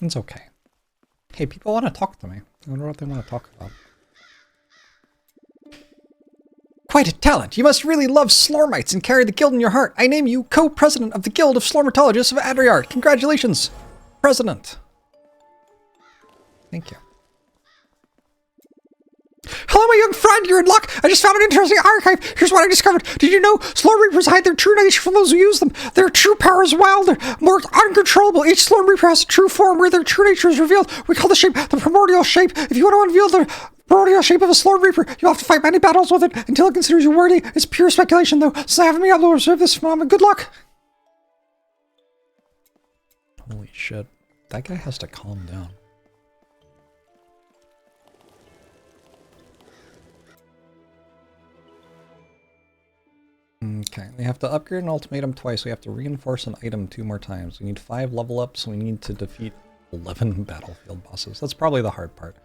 It's okay. Hey, people want to talk to me. I wonder what they want to talk about. Quite a talent! You must really love Slormites and carry the guild in your heart. I name you co-president of the Guild of Slormatologists of Adriart. Congratulations, President. Thank you. Hello, my young friend. You're in luck. I just found an interesting archive. Here's what I discovered. Did you know Slorm Reapers hide their true nature from those who use them? Their true power is wild. They're more uncontrollable. Each Slorm Reaper has a true form where their true nature is revealed. We call the shape the primordial shape. If you want to unveil the primordial shape of a Slorm Reaper, you'll have to fight many battles with it until it considers you worthy. It's pure speculation, though, so having me able to observe this phenomenon. Good luck. Holy shit. That guy has to calm down. Okay, we have to upgrade an ultimatum twice. We have to reinforce an item 2 more times. We need 5 level ups. We need to defeat 11 battlefield bosses. That's probably the hard part.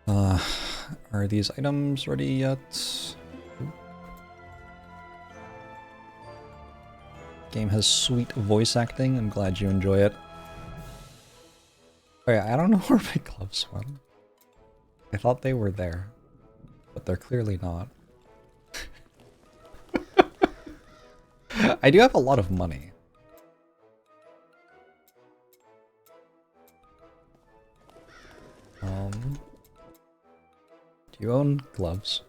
Are these items ready yet? Game has sweet voice acting. I'm glad you enjoy it. Oh yeah, I don't know where my gloves went. I thought they were there, but they're clearly not. I do have a lot of money. Do you own gloves?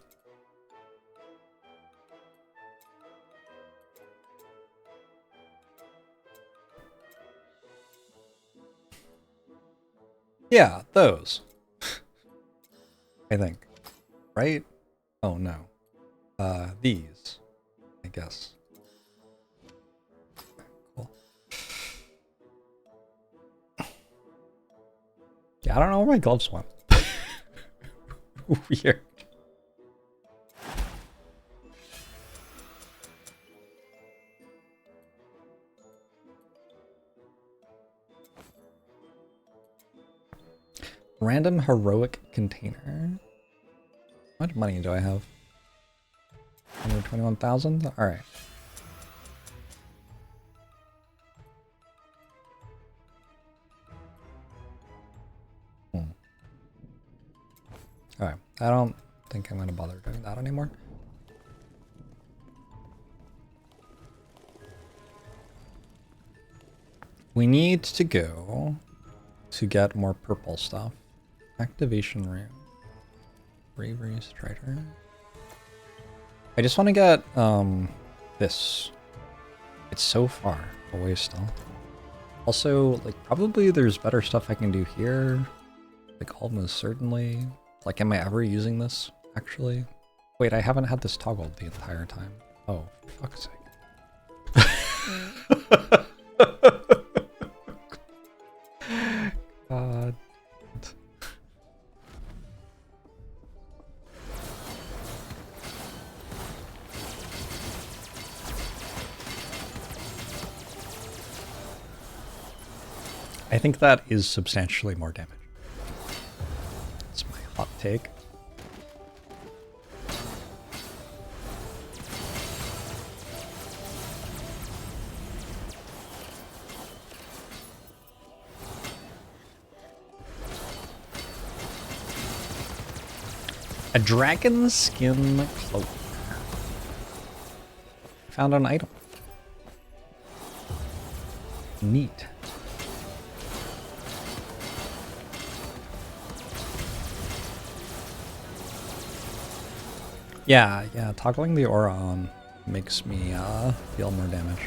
Yeah, those. I think. Right? Oh no. These. I guess. Yeah, I don't know where my gloves went. Weird. Random heroic container. How much money do I have? 121,000? Alright. Alright, I don't think I'm going to bother doing that anymore. We need to go to get more purple stuff. Activation room. Bravery Strider. I just want to get this. It's so far away still. Also, like, probably there's better stuff I can do here. Like, almost certainly. Like, am I ever using this, actually? Wait, I haven't had this toggled the entire time. Oh, for fuck's sake. God. I think that is substantially more damage. That's my hot take. A dragon skin cloak. Found an item. Neat. Yeah, toggling the aura on makes me deal more damage.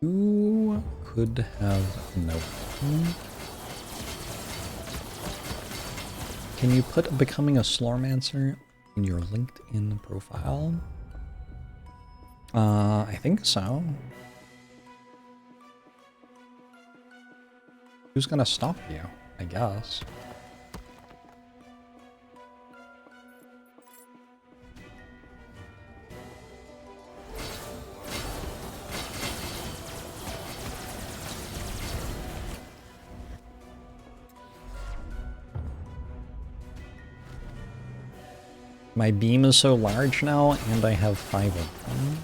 Who could have known? Can you put becoming a Slormancer in your LinkedIn profile? I think so. Who's gonna stop you? I guess. My beam is so large now, and I have 5 of them.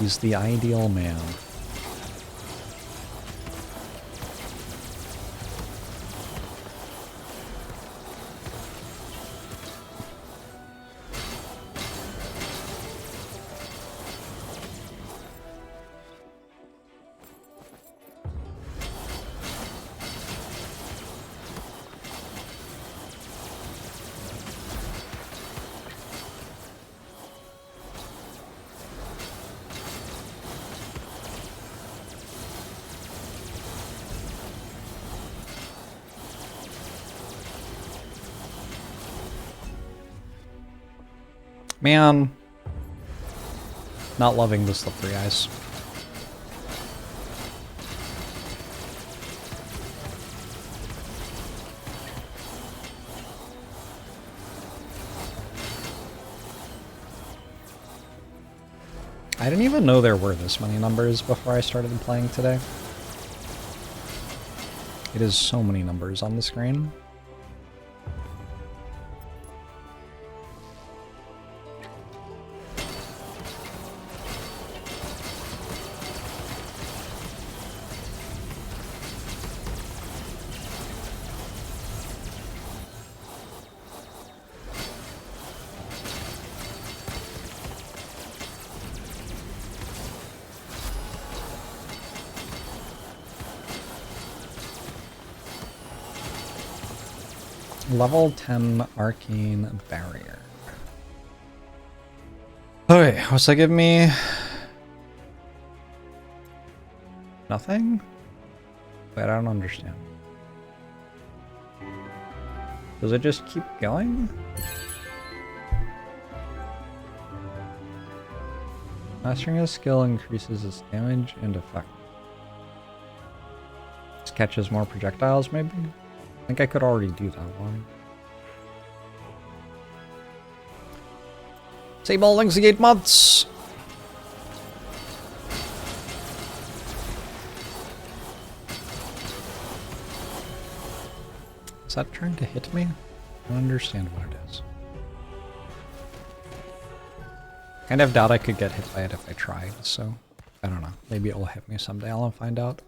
He's the ideal man. Man, not loving the slippery ice. I didn't even know there were this many numbers before I started playing today. It is so many numbers on the screen. Level 10 Arcane Barrier. Okay, what's that give me? Nothing? Wait, I don't understand. Does it just keep going? Mastering a skill increases its damage and effect. Just catches more projectiles, maybe? I think I could already do that one. Sable Lingsgate mods! Is that trying to hit me? I don't understand what it is. Kind of doubt I could get hit by it if I tried, so I don't know. Maybe it will hit me someday, I'll find out.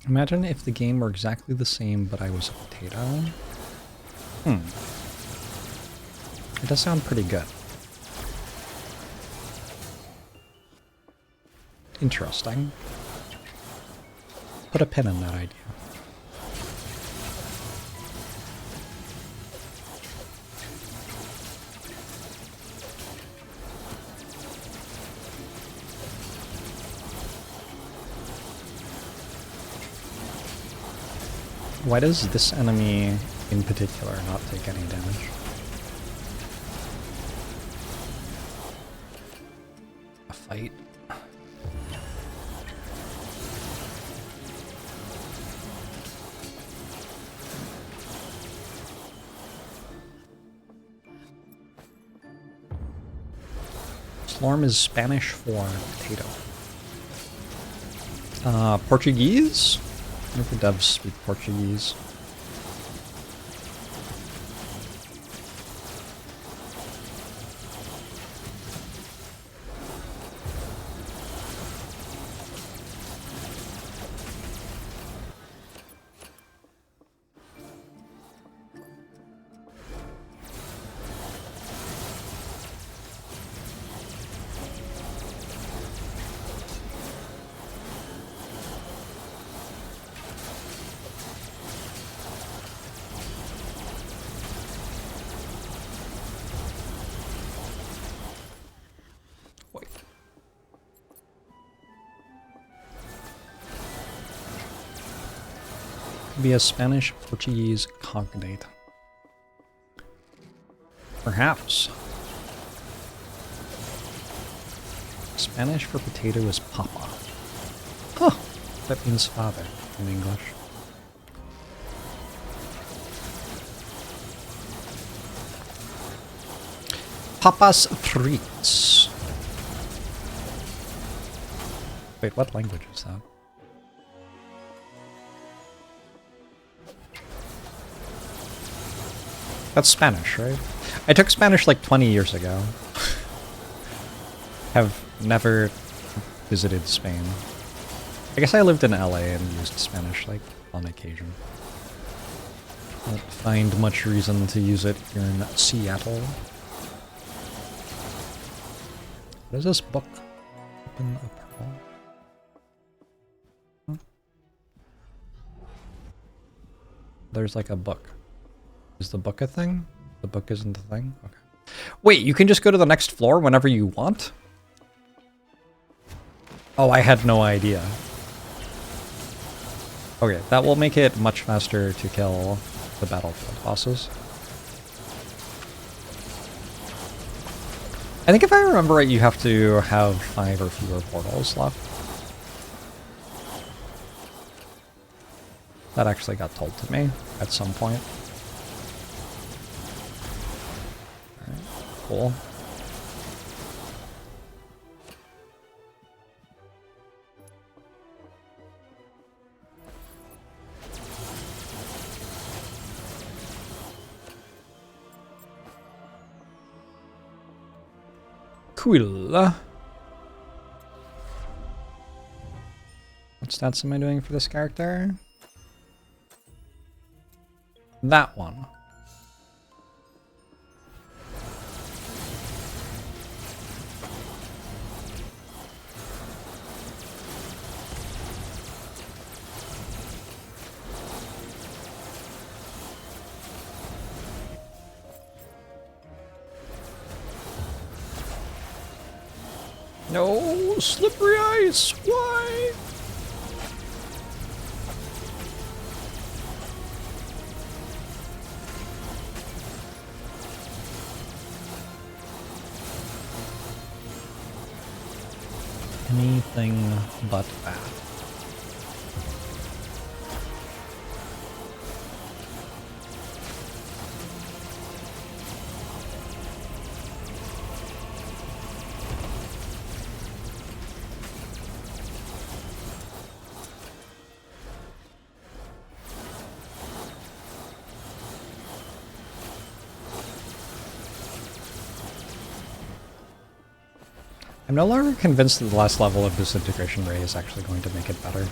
Imagine if the game were exactly the same, but I was a potato. It does sound pretty good. Interesting. Put a pin in that idea. Why does this enemy in particular not take any damage? A fight? Slorm is Spanish for potato. Portuguese? I wonder if the devs speak Portuguese. Be a Spanish-Portuguese cognate. Perhaps. Spanish for potato is papa. Huh. That means father in English. Papas frites. Wait, what language is that? That's Spanish, right? I took Spanish like 20 years ago. Have never visited Spain. I guess I lived in LA and used Spanish like on occasion. Don't find much reason to use it here in Seattle. What is this book? Open a pearl. Huh? There's like a book. Is the book a thing? The book isn't a thing? Okay. Wait, you can just go to the next floor whenever you want? Oh, I had no idea. Okay, that will make it much faster to kill the battlefield bosses. I think if I remember right, you have to have 5 or fewer portals left. That actually got told to me at some point. Alright, cool. Cool. What stats am I doing for this character? That one. No, slippery ice, why? Anything but that. I'm no longer convinced that the last level of Disintegration Ray is actually going to make it better.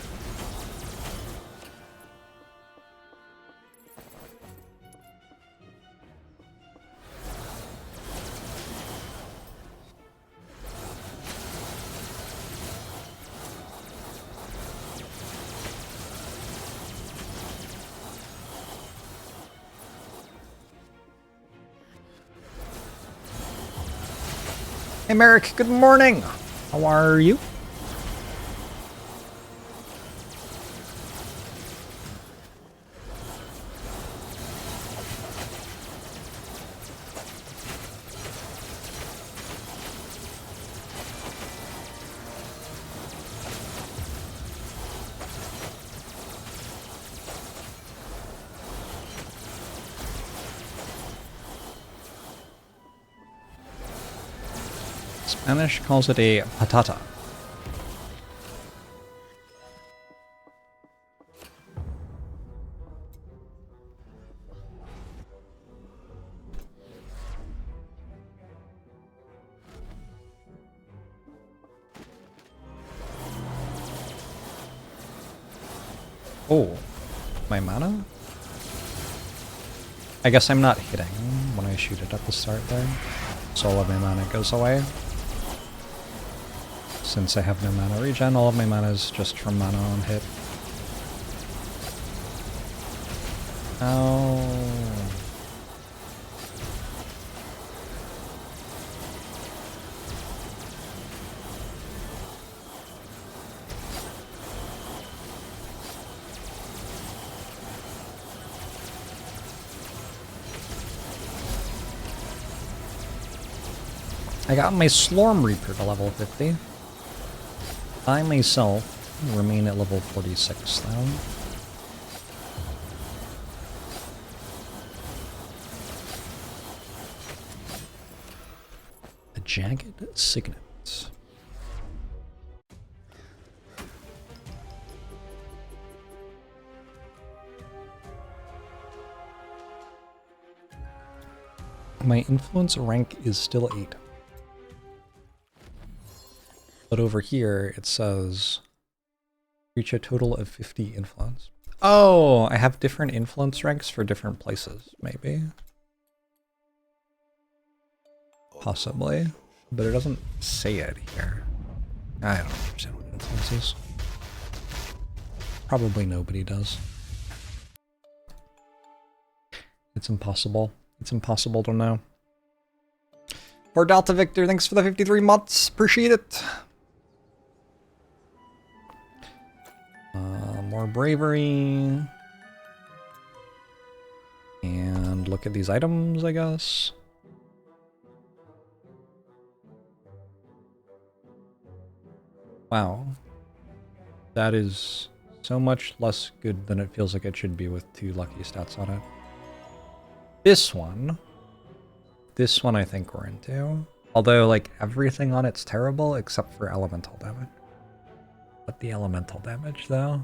Hey Merrick, good morning! How are you? Spanish calls it a patata. Oh, my mana? I guess I'm not hitting when I shoot it at the start there, so all of my mana goes away. Since I have no mana regen, all of my mana is just from mana on hit. Oh. I got my Slormancer to level 50. I myself remain at level 46 though. Jagged Signet. My influence rank is still 8. But over here it says reach a total of 50 influence. Oh, I have different influence ranks for different places, maybe. Possibly. But it doesn't say it here. I don't understand what influence is. Probably nobody does. It's impossible. It's impossible to know. For Delta Victor, thanks for the 53 months. Appreciate it. More bravery. And look at these items, I guess. Wow. That is so much less good than it feels like it should be with 2 lucky stats on it. This one I think we're into. Although, like, everything on it's terrible except for elemental damage. But the elemental damage, though.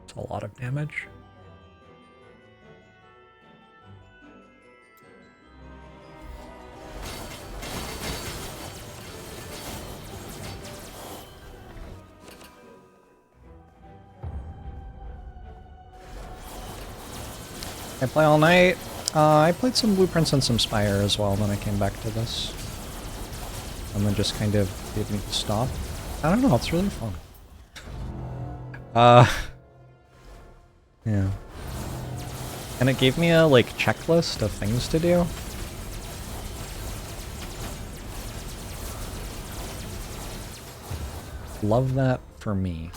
It's a lot of damage. I play all night. I played some Blueprints and some Spire as well, then I came back to this. And then just kind of gave me to stop. I don't know, it's really fun. Yeah. And it gave me a, like, checklist of things to do. Love that for me.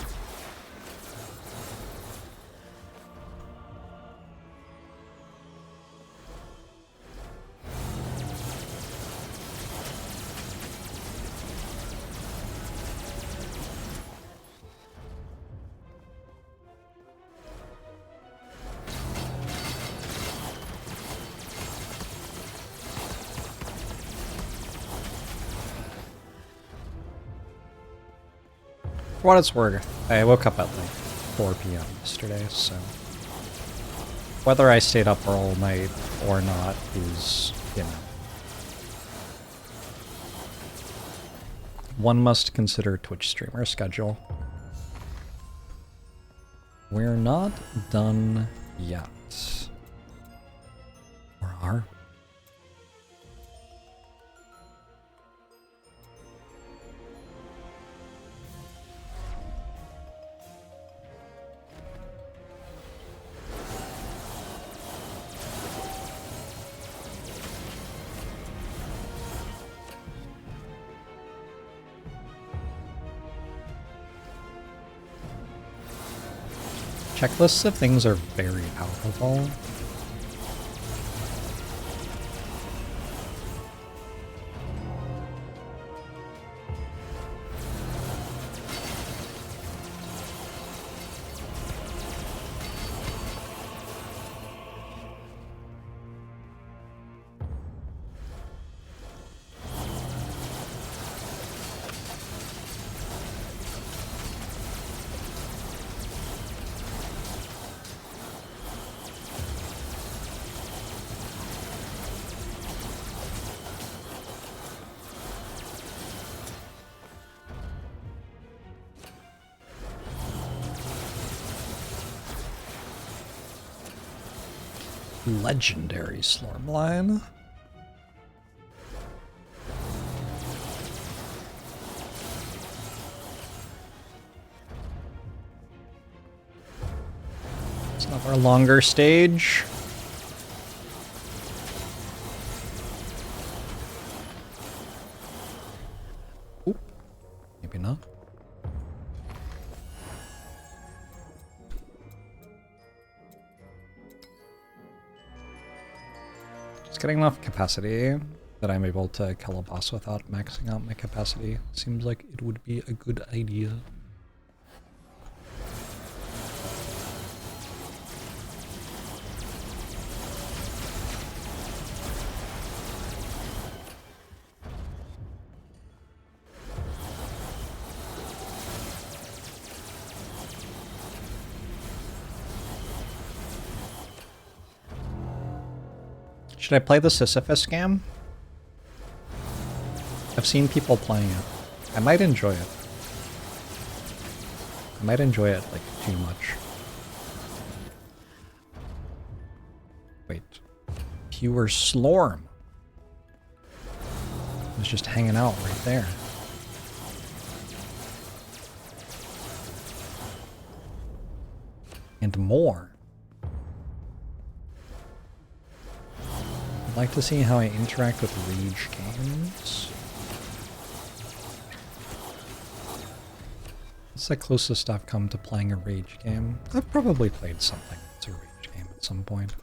For what it's worth, I woke up at like 4 p.m. yesterday, so whether I stayed up all night or not is, you know. One must consider Twitch streamer schedule. We're not done yet. Or are we? Checklists of things are very powerful. Legendary Slormancer. It's not our longer stage. Oop. Maybe not. Getting enough capacity that I'm able to kill a boss without maxing out my capacity seems like it would be a good idea. Should I play the Sisyphus scam? I've seen people playing it. I might enjoy it. I might enjoy it, like, too much. Wait. Pure Slorm. It was just hanging out right there. And more. I'd like to see how I interact with rage games. What's the closest I've come to playing a rage game? I've probably played something that's a rage game at some point.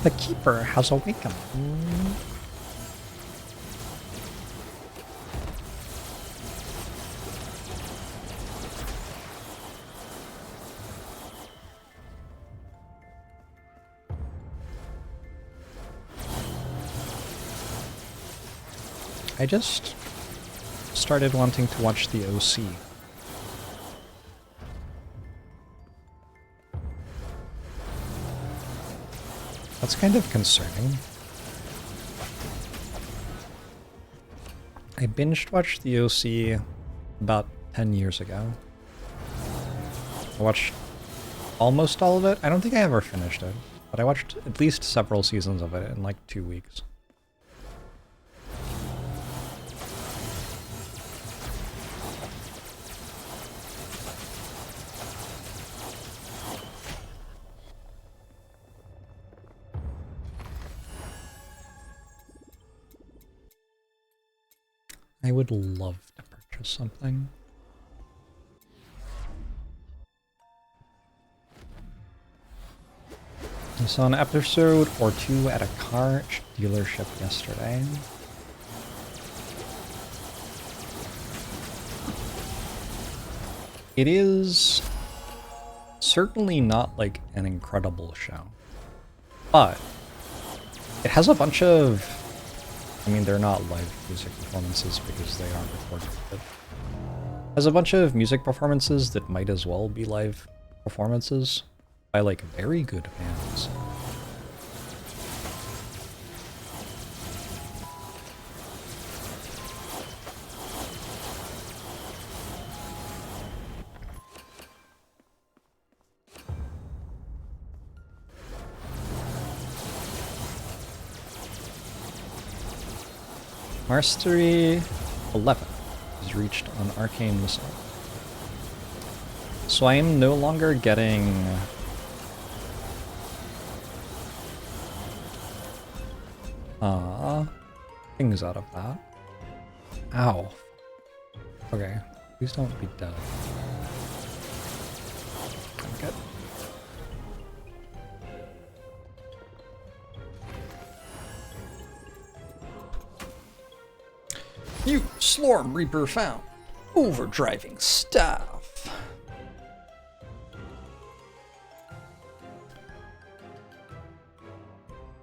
The Keeper has awakened. I just started wanting to watch the OC. That's kind of concerning. I binged watched the OC about 10 years ago. I watched almost all of it. I don't think I ever finished it, but I watched at least several seasons of it in like 2 weeks. I would love to purchase something. I saw an episode or two at a car dealership yesterday. It is certainly not like an incredible show, but it has a bunch of, I mean, they're not live music performances because they are recorded, but it has a bunch of music performances that might as well be live performances by like very good bands. Mastery 11 is reached on Arcane Missile. So I am no longer getting things out of that. Ow. Okay, please don't be dead. I'm good. You Slorm Reaper found. Overdriving stuff.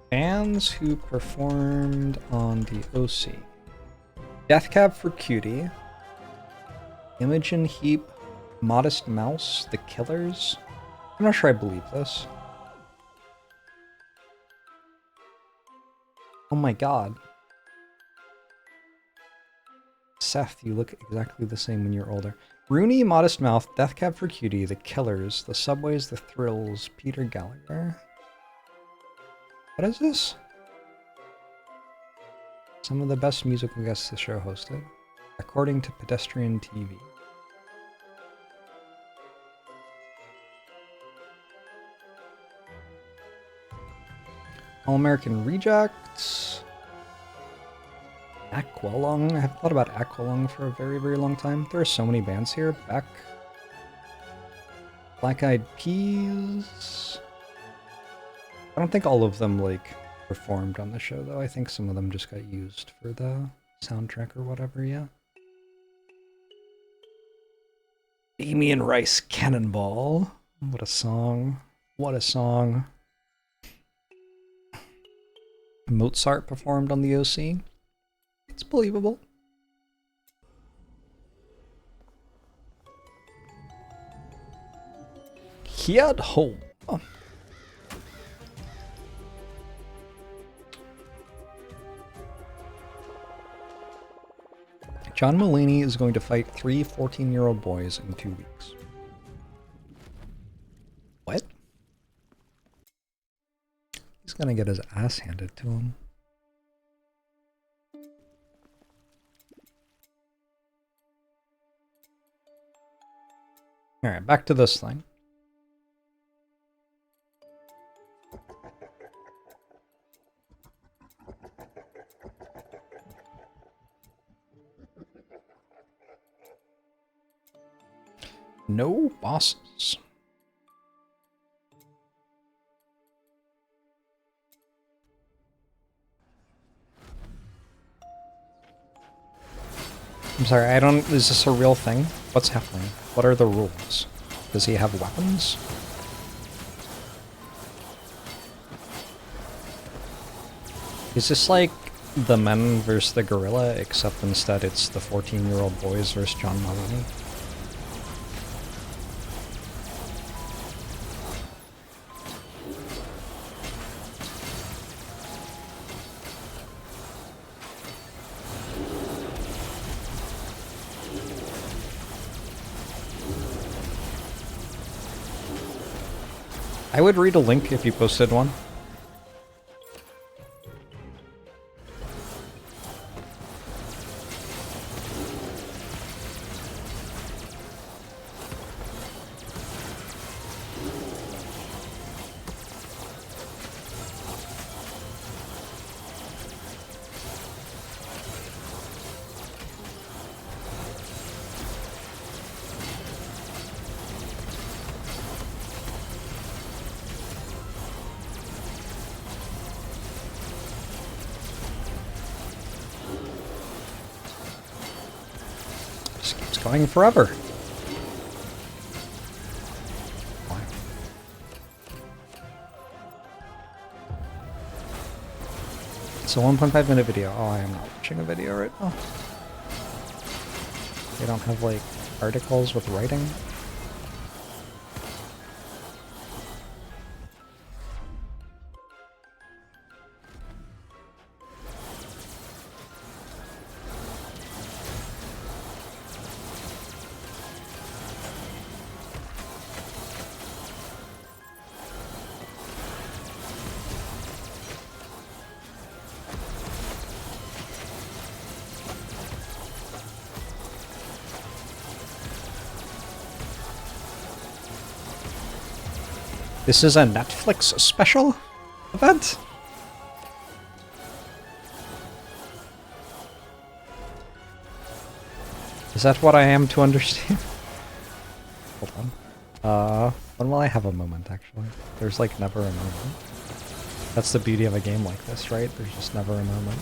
Bands who performed on the OC. Death Cab for Cutie. Imogen Heap. Modest Mouse. The Killers. I'm not sure I believe this. Oh my god. Seth, you look exactly the same when you're older. Rooney, Modest Mouth, Death Cab for Cutie, The Killers, The Subways, The Thrills, Peter Gallagher. What is this? Some of the best musical guests the show hosted, according to Pedestrian TV. All-American Rejects. Aqualung. I haven't thought about Aqualung for a very, very long time. There are so many bands here. Beck. Black Eyed Peas. I don't think all of them, like, performed on the show, though. I think some of them just got used for the soundtrack or whatever, yeah. Damien Rice Cannonball. What a song. What a song. Mozart performed on the OC. It's believable. He at home. John Mulaney is going to fight 3 14-year-old boys in 2 weeks. What? He's gonna get his ass handed to him. Alright, back to this thing. No bosses. I'm sorry, I don't... Is this a real thing? What's happening? What are the rules? Does he have weapons? Is this like the men versus the gorilla, except instead it's the 14-year-old boys versus John Mulaney? I would read a link if you posted one. Going forever. Why? It's a 1.5 minute video. Oh, I am not watching a video right now. They don't have, like, articles with writing. This is a Netflix special event? Is that what I am to understand? Hold on. When will I have a moment, actually? There's, like, never a moment. That's the beauty of a game like this, right? There's just never a moment.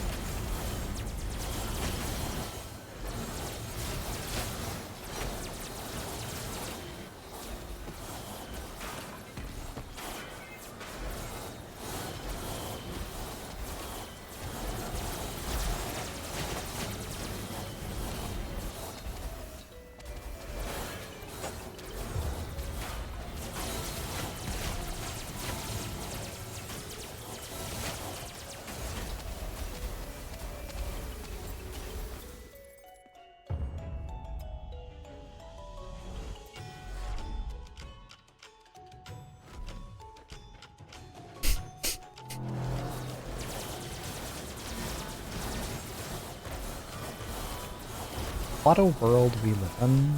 What a world we live in.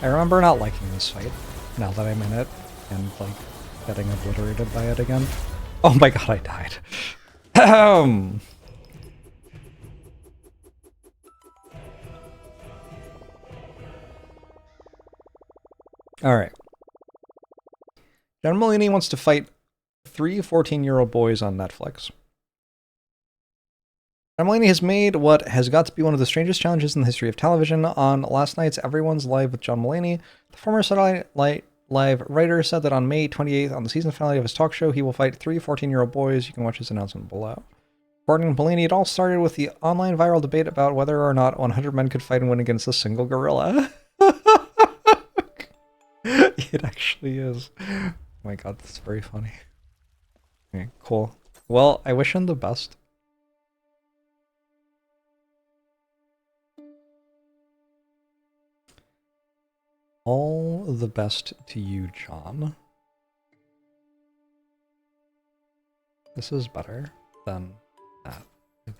I remember not liking this fight, now that I'm in it, and, like, getting obliterated by it again. Oh my god, I died. Alright. John Mulaney wants to fight 3 14-year-old boys on Netflix. John Mulaney has made what has got to be one of the strangest challenges in the history of television. On last night's Everyone's Live with John Mulaney, the former Saturday Night Live writer said that on May 28th, on the season finale of his talk show, he will fight 3 14-year-old boys. You can watch his announcement below. According to Mulaney, it all started with the online viral debate about whether or not 100 men could fight and win against a single gorilla. It actually is. Oh my god, that's very funny. Okay, cool. Well, I wish him the best. All the best to you, John. This is better than that, I think.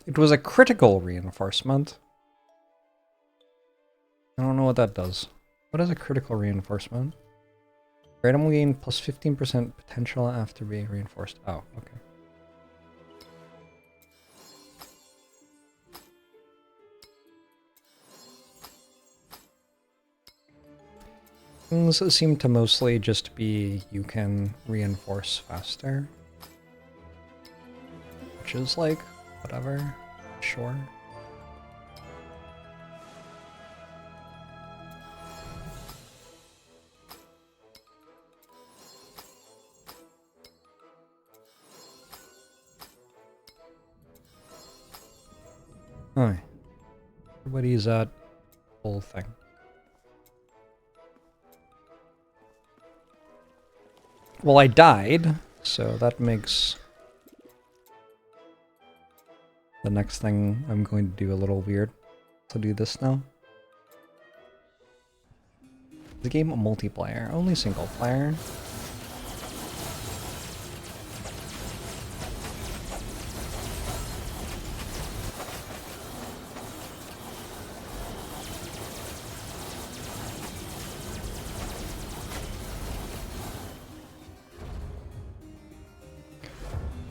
It was a critical reinforcement. I don't know what that does. What is a critical reinforcement? Random gain plus 15% potential after being reinforced. Oh, okay. Things seem to mostly just be you can reinforce faster. Which is like, whatever. Sure. Alright. Everybody's at full thing. Well, I died, so that makes the next thing I'm going to do a little weird. So do this now. The game multiplayer, only single player.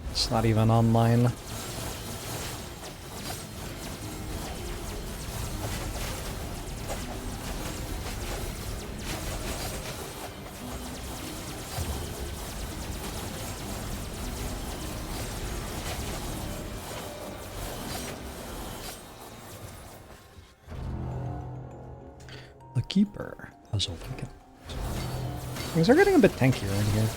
It's not even online. The Keeper has awakened. Things are getting a bit tankier in here.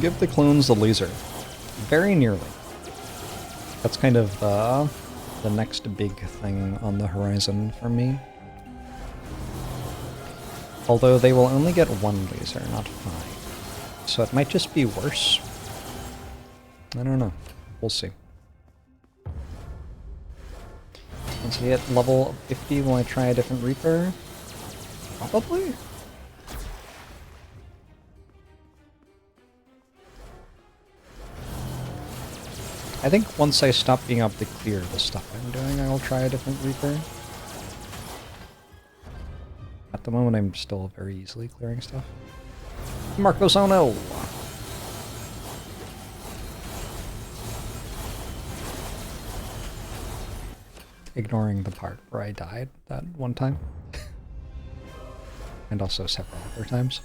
Give the clones the laser. Very nearly. That's kind of the next big thing on the horizon for me. Although they will only get 1 laser, not 5. So it might just be worse. I don't know. We'll see. Once we hit level 50, will I try a different Reaper? Probably? I think once I stop being able to clear the stuff I'm doing, I'll try a different Reaper. At the moment, I'm still very easily clearing stuff. Marcos, oh no! Ignoring the part where I died that one time. And also several other times.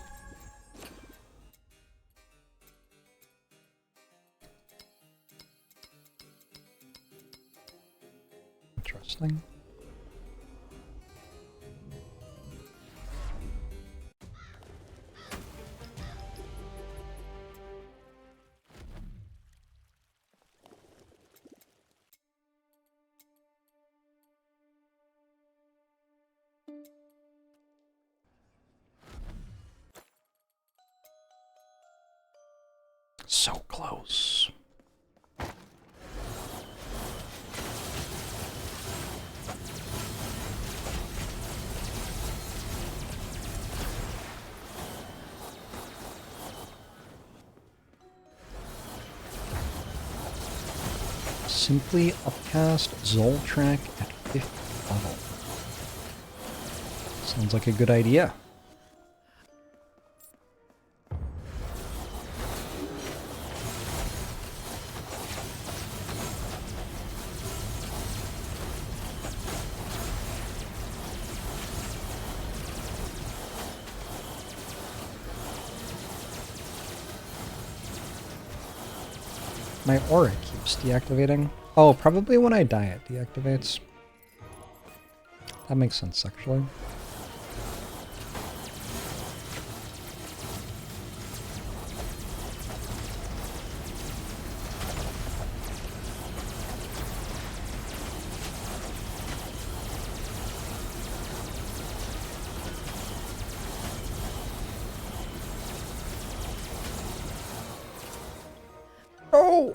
Interesting. So close. Simply upcast Zoltrack at 5th level. Sounds like a good idea. My aura keeps deactivating. Oh, probably when I die it deactivates. That makes sense, actually. Oh!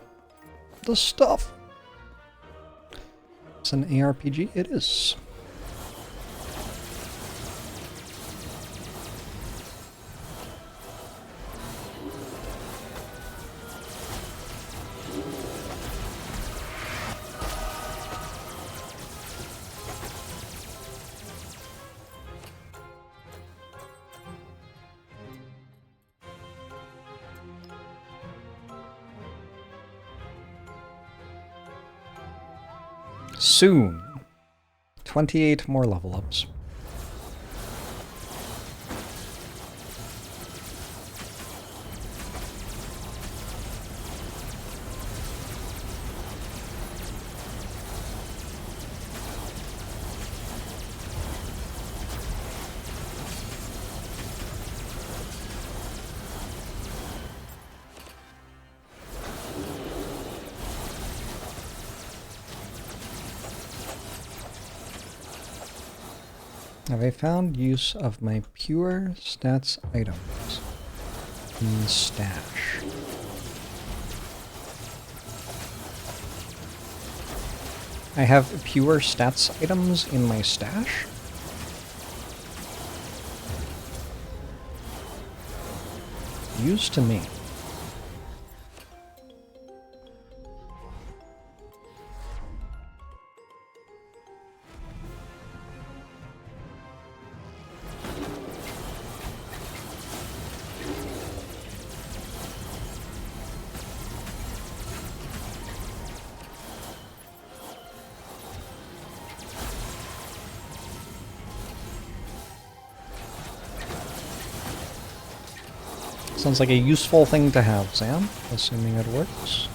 The stuff! It's an ARPG? It is. Soon. 28 more level ups. Have I found use of my pure stats items in the stash? I have pure stats items in my stash? Used to me. Sounds like a useful thing to have, Sam, assuming it works.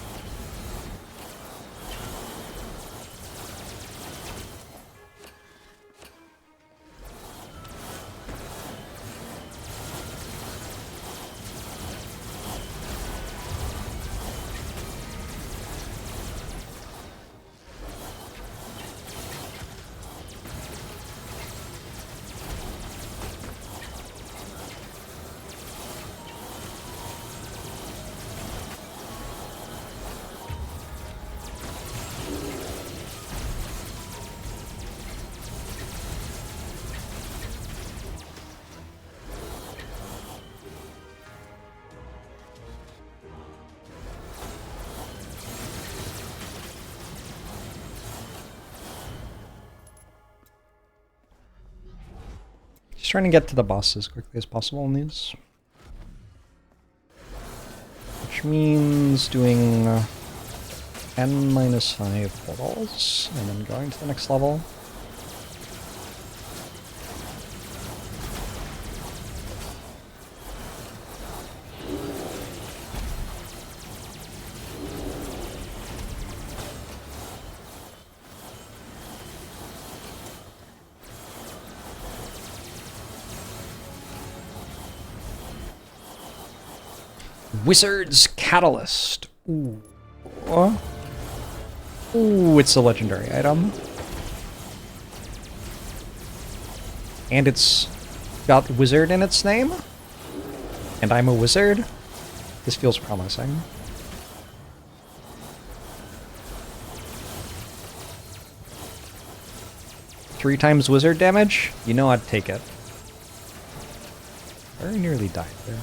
Just trying to get to the boss as quickly as possible in these. Which means doing n-5 portals, and then going to the next level. Wizard's Catalyst. Ooh. Ooh, it's a legendary item. And it's got wizard in its name. And I'm a wizard. This feels promising. Three times wizard damage? You know I'd take it. Very nearly died there.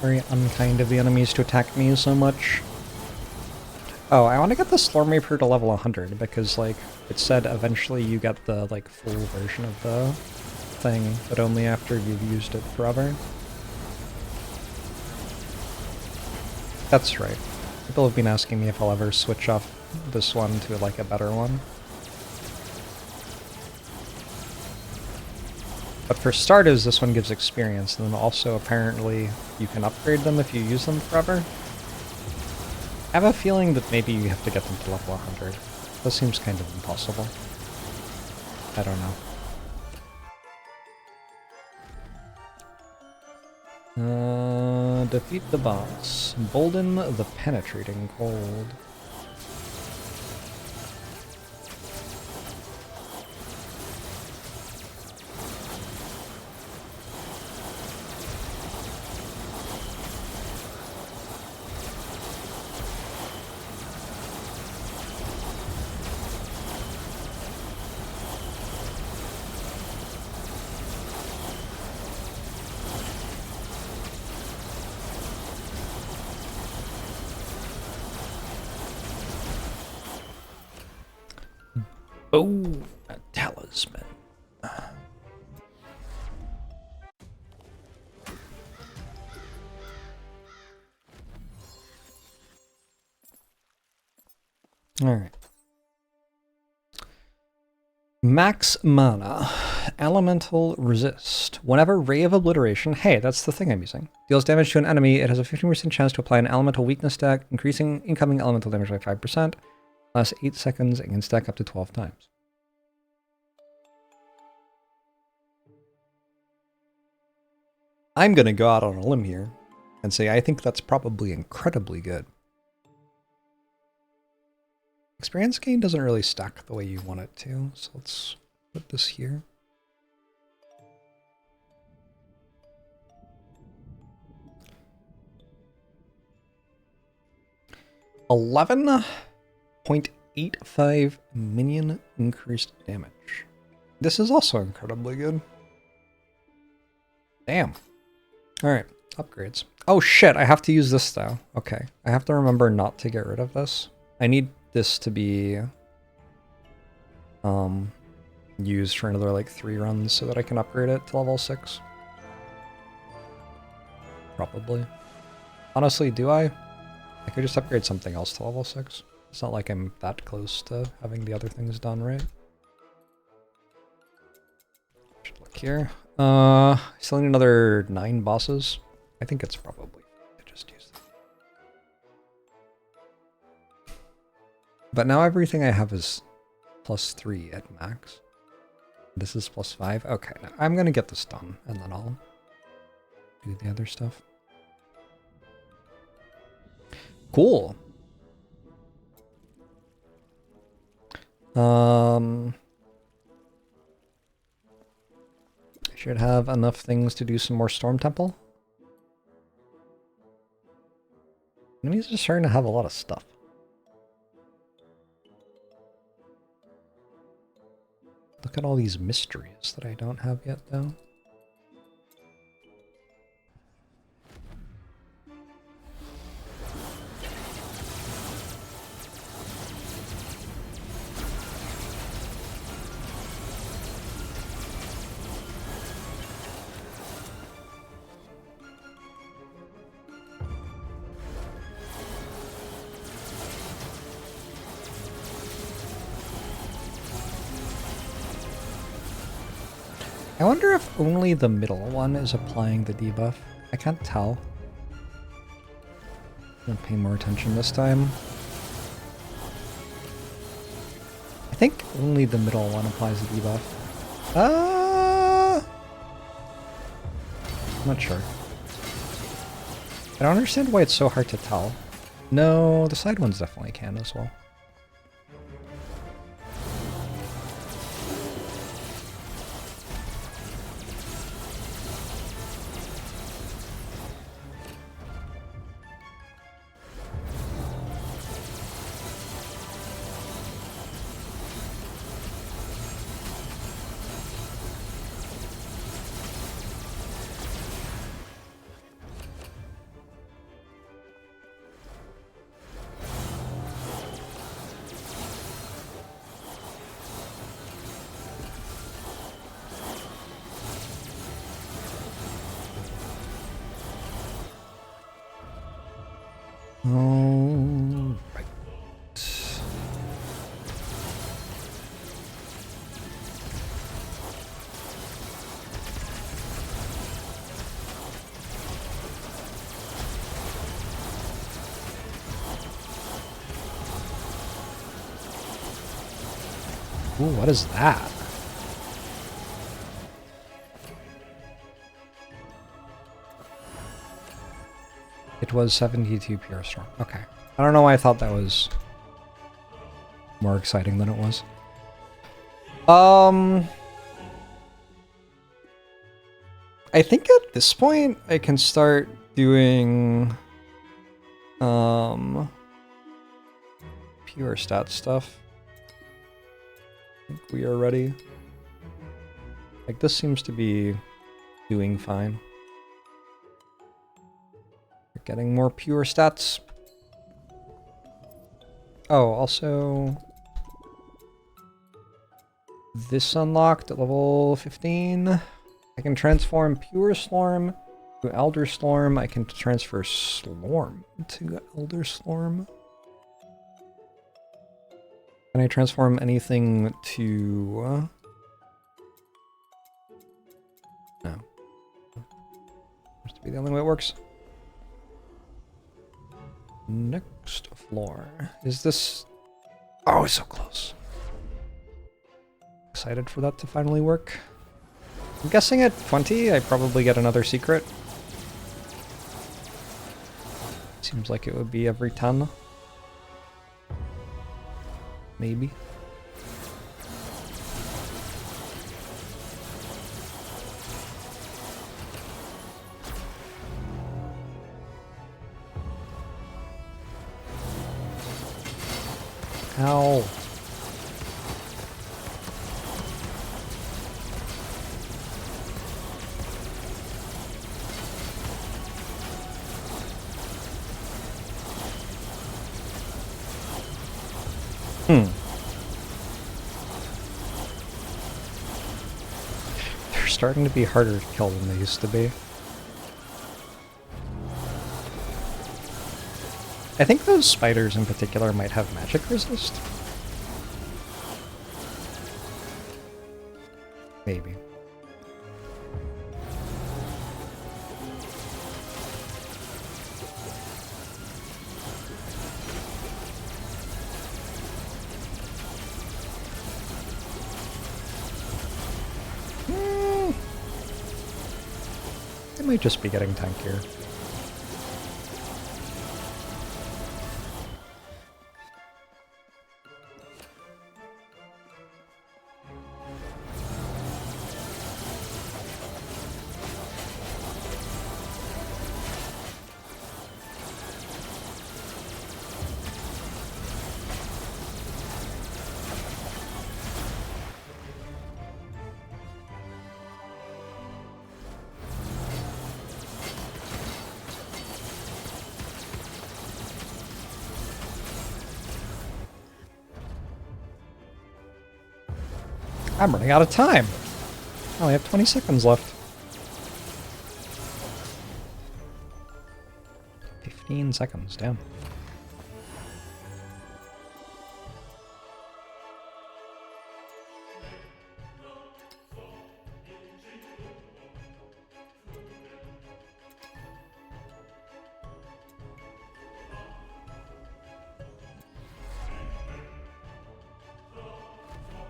Very unkind of the enemies to attack me so much. Oh, I want to get the Slormancer to level 100 because, like, it said eventually you get the, like, full version of the thing, but only after you've used it forever. That's right. People have been asking me if I'll ever switch off this one to, like, a better one. But for starters, this one gives experience, and then also apparently you can upgrade them if you use them forever. I have a feeling that maybe you have to get them to level 100. That seems kind of impossible. I don't know. Defeat the boss. Bolden the Penetrating Cold. Oh, a talisman. Alright. Max mana. Elemental resist. Whenever Ray of Obliteration, hey, that's the thing I'm using, deals damage to an enemy, it has a 15% chance to apply an elemental weakness stack, increasing incoming elemental damage by 5%. Lasts 8 seconds and can stack up to 12 times. I'm gonna go out on a limb here and say I think that's probably incredibly good. Experience gain doesn't really stack the way you want it to, so let's put this here. .85 minion increased damage. This is also incredibly good. Damn. Alright, upgrades. Oh shit, I have to use this though. Okay, I have to remember not to get rid of this. I need this to be used for another like 3 runs so that I can upgrade it to level 6. Probably. Honestly, do I? I could just upgrade something else to level 6. It's not like I'm that close to having the other things done, right? Should look here. Still need another 9 bosses. I think it's probably I just use them. But now everything I have is +3 at max. This is +5. Okay, I'm gonna get this done, and then I'll do the other stuff. Cool. I should have enough things to do some more Storm Temple. Enemies are starting to have a lot of stuff. Look at all these mysteries that I don't have yet, though. I wonder if only the middle one is applying the debuff. I can't tell. I'm gonna pay more attention this time. I I think only the middle one applies the debuff. I'm not sure. I don't understand why it's so hard to tell. No, the side ones definitely can as well. All right. Ooh, what is that? It was 72 pure storm. Okay. I don't know why I thought that was more exciting than it was. I think at this point I can start doing pure stat stuff. I think we are ready. Like, this seems to be doing fine. We're getting more pure stats. Oh, also this unlocked at level 15. I can transform Pure Slorm to Elder Slorm. I can transfer Slorm to Elder Slorm. Can I transform anything to... No. Seems to be the only way it works. Next floor. Is this... Oh, it's so close. Excited for that to finally work. I'm guessing at 20, I probably get another secret. Seems like it would be every 10. Maybe. Ow. They're starting to be harder to kill than they used to be. I think those spiders in particular might have magic resist. Maybe. They might just be getting tankier. I'm running out of time. I only have 20 seconds left. 15 seconds, damn.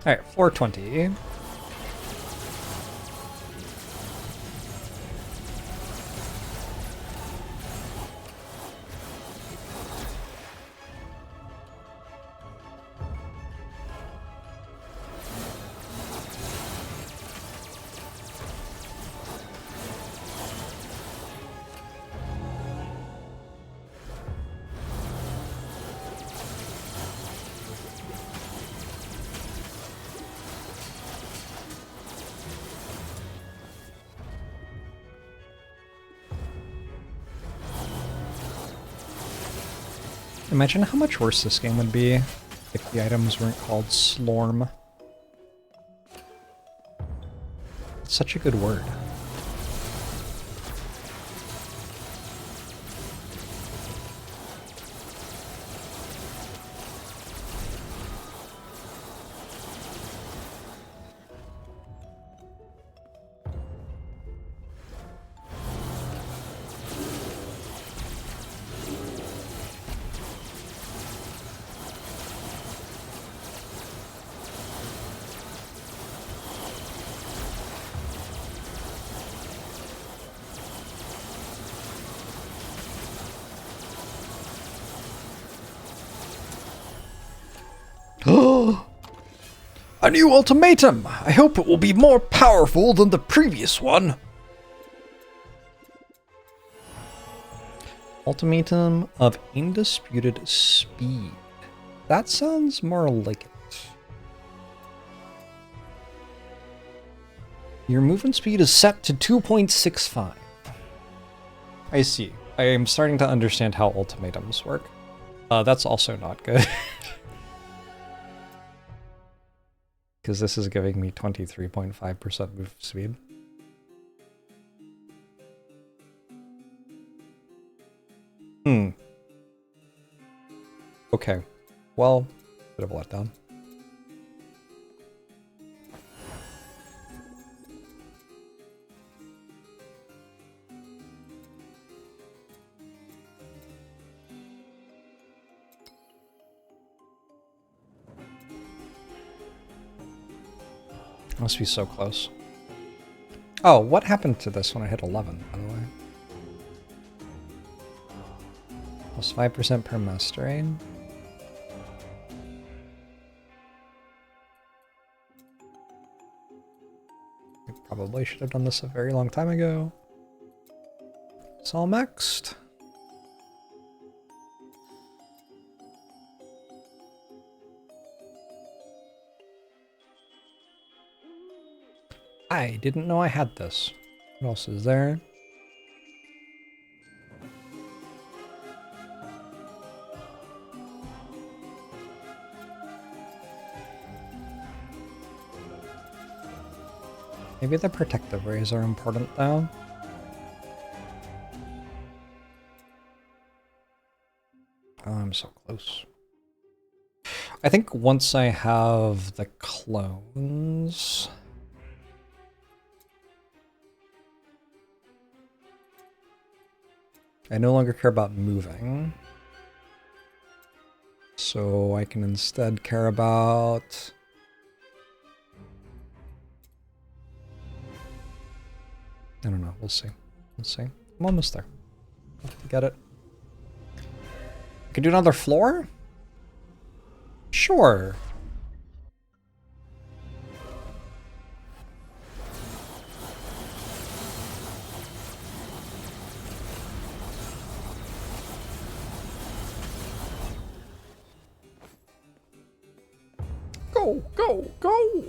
Alright, floor 20. Imagine how much worse this game would be if the items weren't called Slorm. It's such a good word. A new ultimatum! I hope it will be more powerful than the previous one! Ultimatum of undisputed speed. That sounds more like it. Your movement speed is set to 2.65. I see. I am starting to understand how ultimatums work. That's also not good. Because this is giving me 23.5% move speed. Okay. Well, bit of a letdown. Must be so close. Oh, what happened to this when I hit 11, by the way? Plus 5% per mastering. I probably should have done this a very long time ago. It's all maxed. I didn't know I had this. What else is there? Maybe the protective rays are important though. Oh, I'm so close. I think once I have the clones... I no longer care about moving. So I can instead care about... I don't know, we'll see. We'll see. I'm almost there. I'll have to get it. I could do another floor? Sure. Go, go, go!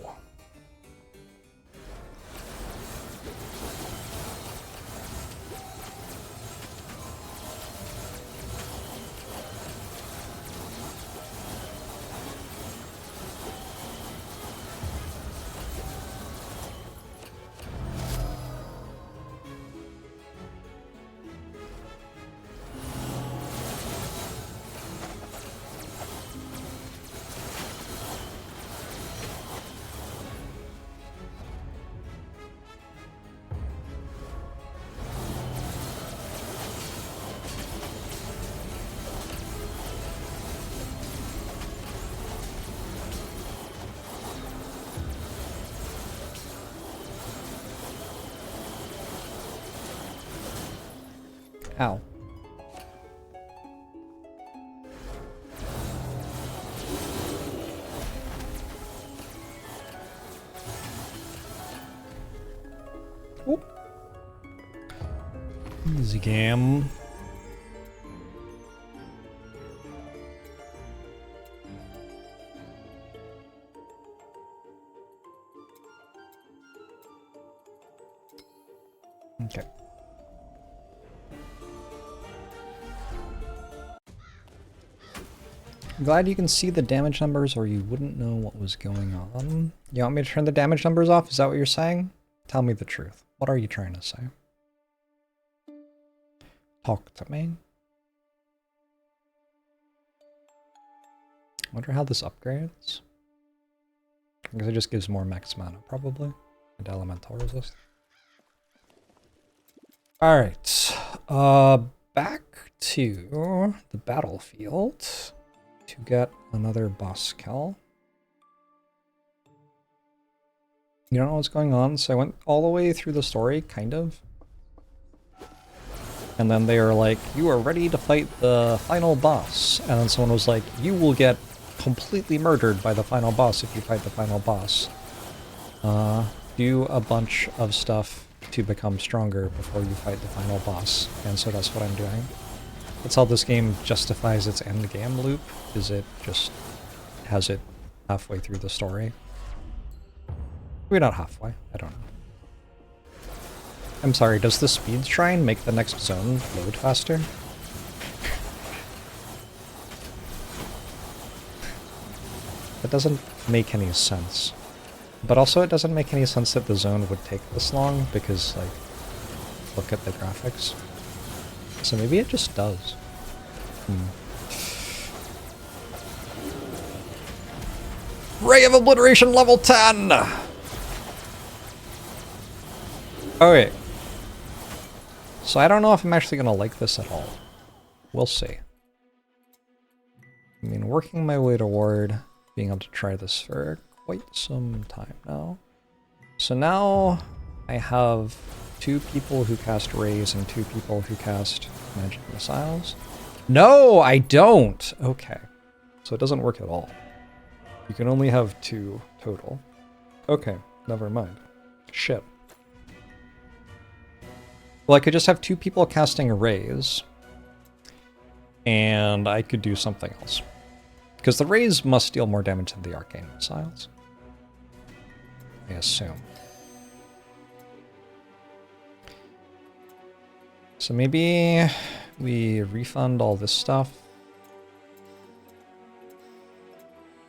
Ow. Oop. Easy game. Okay. I'm glad you can see the damage numbers or you wouldn't know what was going on. You want me to turn the damage numbers off? Is that what you're saying? Tell me the truth. What are you trying to say? Talk to me. Wonder how this upgrades. I guess it just gives more max mana, probably. And elemental resist. Alright. Back to the battlefield to get another boss kill. You don't know what's going on, so I went all the way through the story, kind of. And then they were like, you are ready to fight the final boss. And then someone was like, you will get completely murdered by the final boss if you fight the final boss. Do a bunch of stuff to become stronger before you fight the final boss. And so that's what I'm doing. That's how this game justifies its end game loop, is it just has it halfway through the story. Maybe not halfway, I don't know. I'm sorry, does the speed shrine make the next zone load faster? That doesn't make any sense. But also it doesn't make any sense that the zone would take this long, because, like, look at the graphics. So maybe it just does. Ray of Obliteration level 10! Okay. So I don't know if I'm actually gonna like this at all. We'll see. I mean, working my way toward being able to try this for quite some time now. So now I have 2 people who cast rays and 2 people who cast magic missiles. No, I don't! Okay. So it doesn't work at all. You can only have 2 total. Okay, never mind. Shit. Well, I could just have 2 people casting rays, and I could do something else. Because the rays must deal more damage than the arcane missiles. I assume. So maybe we refund all this stuff.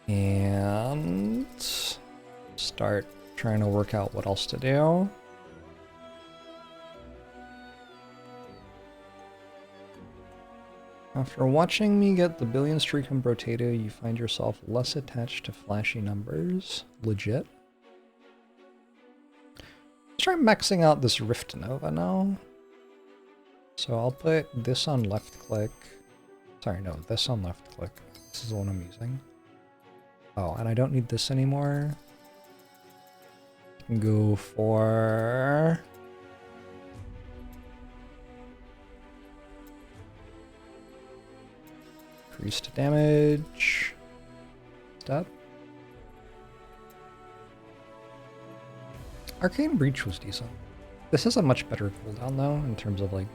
And start trying to work out what else to do. After watching me get the billion streak in Brotato, you find yourself less attached to flashy numbers. Legit. Let's try maxing out this Rift Nova now. So I'll put this on left click. Sorry, no, this on left click. This is the one I'm using. Oh, and I don't need this anymore. I can go for... increased damage. Step. Arcane Breach was decent. This is a much better cooldown though, in terms of like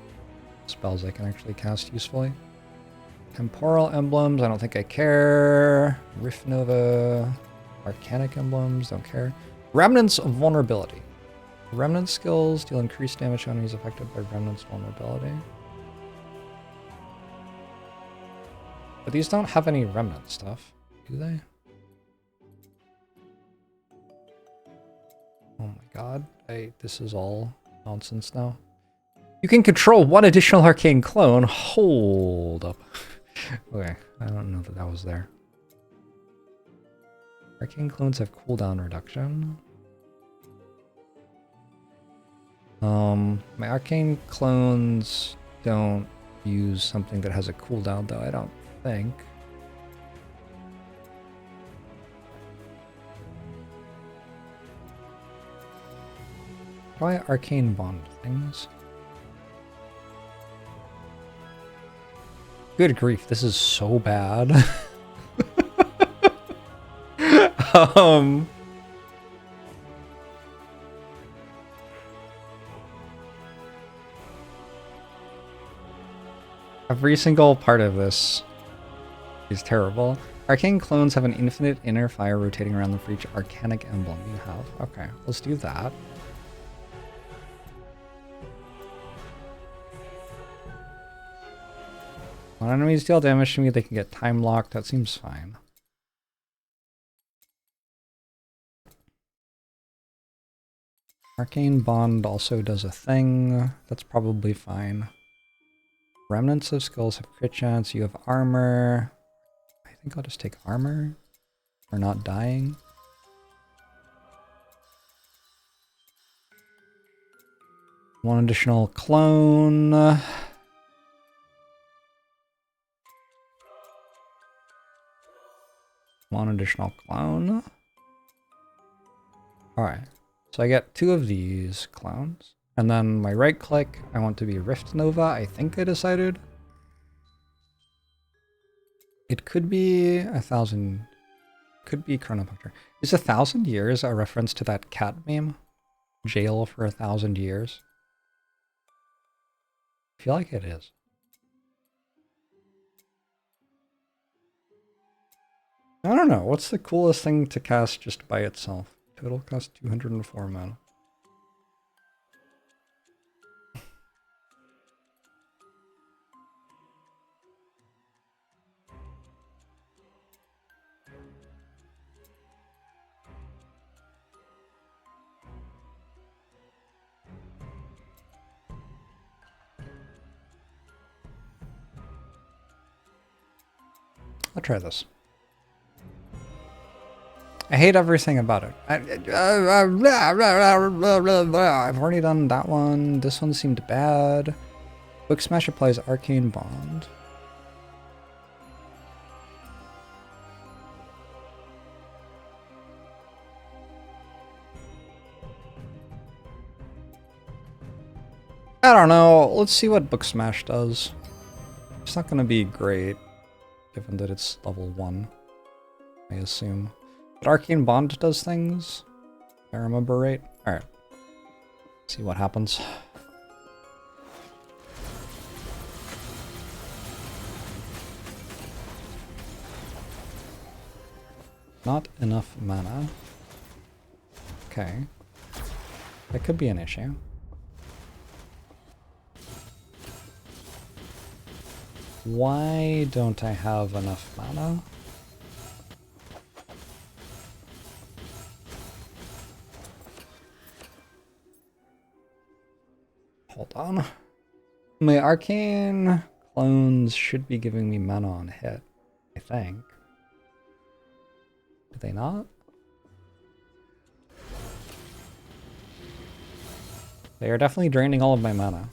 spells I can actually cast usefully. Temporal Emblems, I don't think I care. Rift Nova, Arcanic Emblems, don't care. Remnants of Vulnerability. Remnant skills deal increased damage to enemies affected by Remnant's vulnerability. But these don't have any remnant stuff, do they? Oh my god, this is all nonsense now. You can control 1 additional arcane clone. Hold up. Okay, I don't know that was there. Arcane clones have cooldown reduction. My arcane clones don't use something that has a cooldown though, I don't think. Try arcane bond things. Good grief, this is so bad. Every single part of this is terrible. Arcane clones have an infinite inner fire rotating around them for each arcanic emblem you have. Okay, let's do that. When enemies deal damage to me, they can get time locked. That seems fine. Arcane Bond also does a thing. That's probably fine. Remnants of skulls have crit chance. You have armor. I think I'll just take armor. For not dying. One additional clone. One additional clone. Alright. So I get 2 of these clones. And then my right click, I want to be Rift Nova, I think I decided. It could be 1,000. Could be Chronopuncture. Is 1,000 years a reference to that cat meme? Jail for 1,000 years? I feel like it is. I don't know. What's the coolest thing to cast just by itself? Total cost 204 mana. I'll try this. I hate everything about it. I've already done that one. This one seemed bad. Book Smash applies Arcane Bond. I don't know. Let's see what Book Smash does. It's not going to be great, given that it's level 1, I assume. But Arcane Bond does things, if I remember right. Alright. See what happens. Not enough mana. Okay. That could be an issue. Why don't I have enough mana? Hold on. My arcane clones should be giving me mana on hit, I think. Do they not? They are definitely draining all of my mana.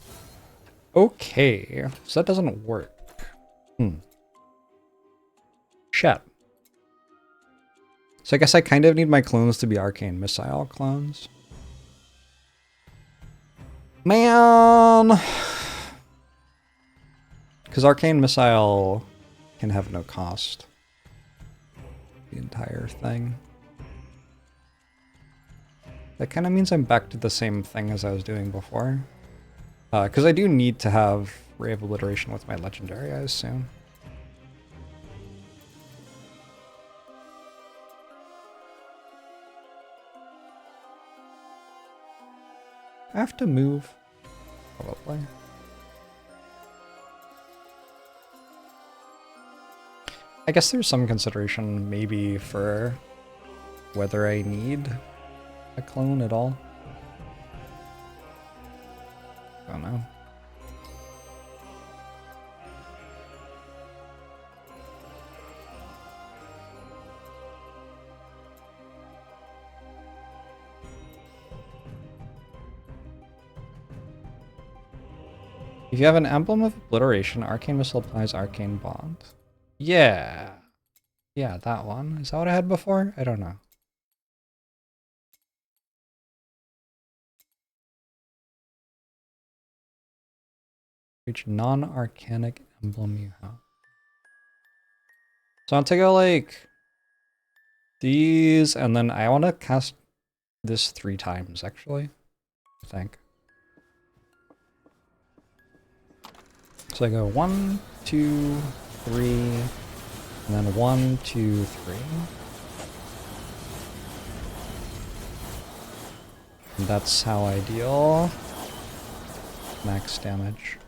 Okay, so that doesn't work. Shit. So I guess I kind of need my clones to be arcane missile clones. Man! Because arcane missile can have no cost. The entire thing. That kind of means I'm back to the same thing as I was doing before. Because I do need to have Ray of Obliteration with my legendary, I assume. I have to move, probably. I guess there's some consideration maybe for whether I need a clone at all. I don't know. If you have an Emblem of Obliteration, Arcane Missile applies Arcane Bond. Yeah. Yeah, that one. Is that what I had before? I don't know. Each non-arcanic emblem you have. So I'll take out like these, and then I want to cast this 3 times actually, I think. So I go 1, 2, 3, and then 1, 2, 3. And that's how I deal max damage.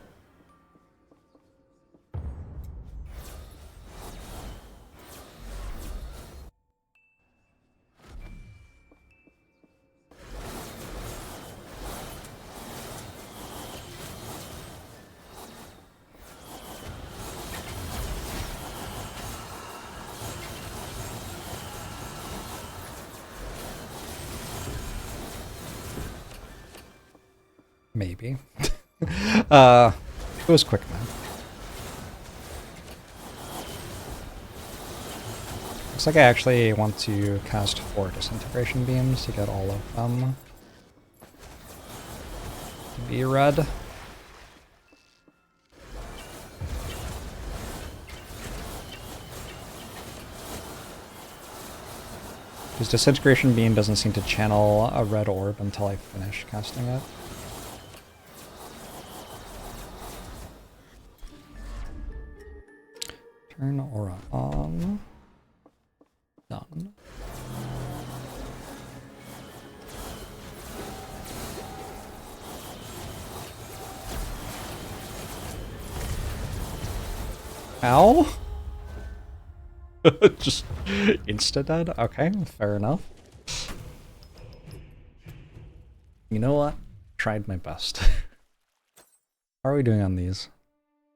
Maybe. It was quick, man. Looks like I actually want to cast 4 disintegration beams to get all of them to be red. Because disintegration beam doesn't seem to channel a red orb until I finish casting it. Turn aura on. Done. Ow? Just insta-dead? Okay, fair enough. You know what? Tried my best. How are we doing on these?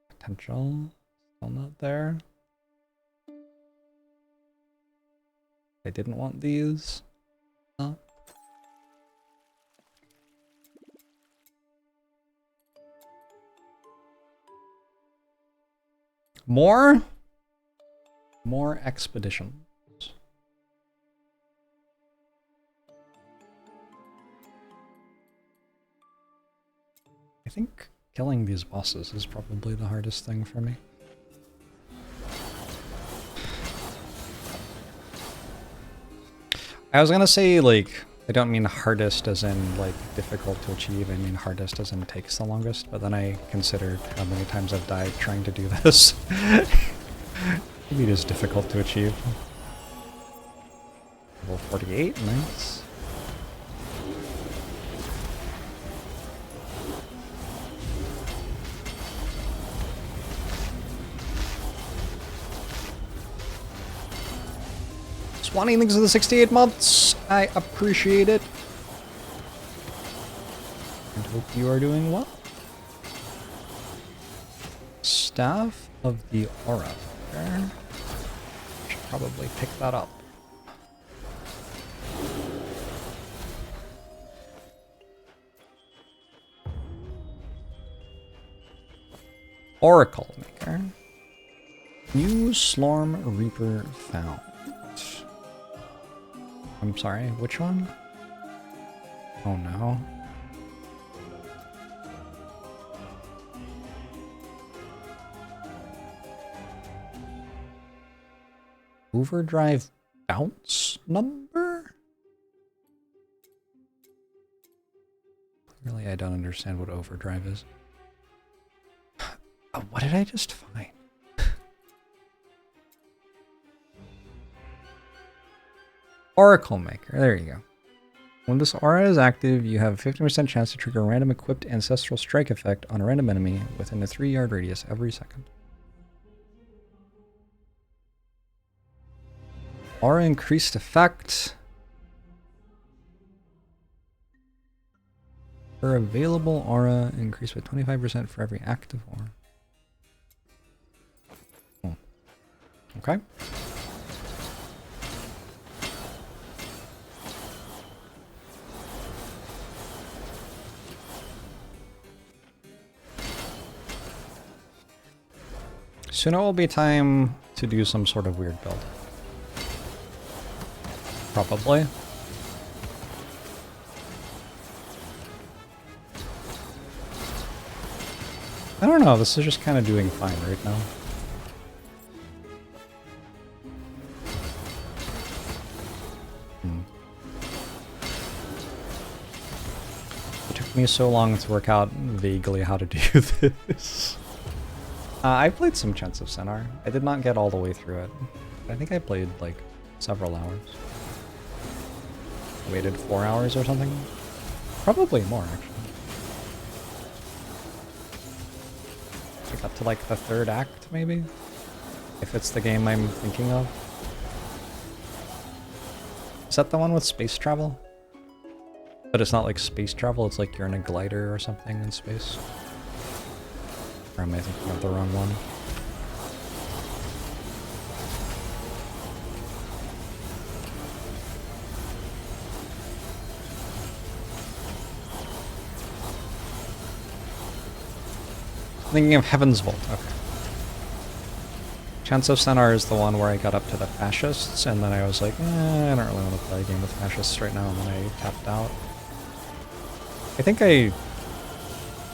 Potential? Still not there. I didn't want these. Huh? More? More expeditions. I think killing these bosses is probably the hardest thing for me. I was gonna say, like, I don't mean hardest as in, like, difficult to achieve, I mean hardest as in takes the longest, but then I considered how many times I've died trying to do this. Maybe it is difficult to achieve. Level 48, nice. Swanning things to the 68 months. I appreciate it. And hope you are doing well. Staff of the Aura. There. Should probably pick that up. Oracle Maker. New Slorm Reaper found. I'm sorry, which one? Oh no. Overdrive bounce number? Really, I don't understand what overdrive is. Oh, what did I just find? Oracle Maker, there you go. When this aura is active, you have a 50% chance to trigger a random equipped ancestral strike effect on a random enemy within a 3-yard radius every second. Aura increased effect. Per available aura, increased by 25% for every active aura. Oh. Okay. Soon it will be time to do some sort of weird build. Probably. I don't know, this is just kind of doing fine right now. It took me so long to work out vaguely how to do this. I played some Chants of Sennar. I did not get all the way through it. I think I played like several hours. Waited 4 hours or something? Probably more, actually. I got to like the 3rd act, maybe? If it's the game I'm thinking of. Is that the one with space travel? But it's not like space travel, it's like you're in a glider or something in space. Or am I thinking of the wrong one? Thinking of Heaven's Vault, okay. Chants of Sennar is the one where I got up to the fascists, and then I was like, I don't really want to play a game with fascists right now, and then I tapped out. I think I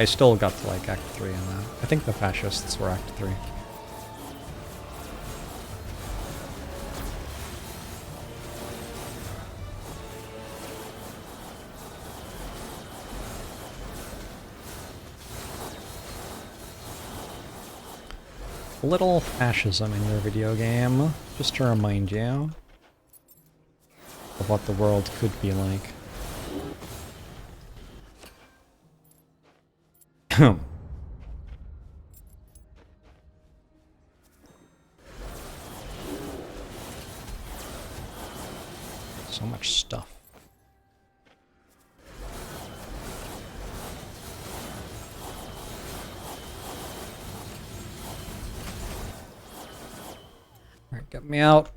still got to like Act 3 in that. I think the fascists were Act 3. Little fascism in your video game, just to remind you of what the world could be like. So much stuff. Alright, get me out.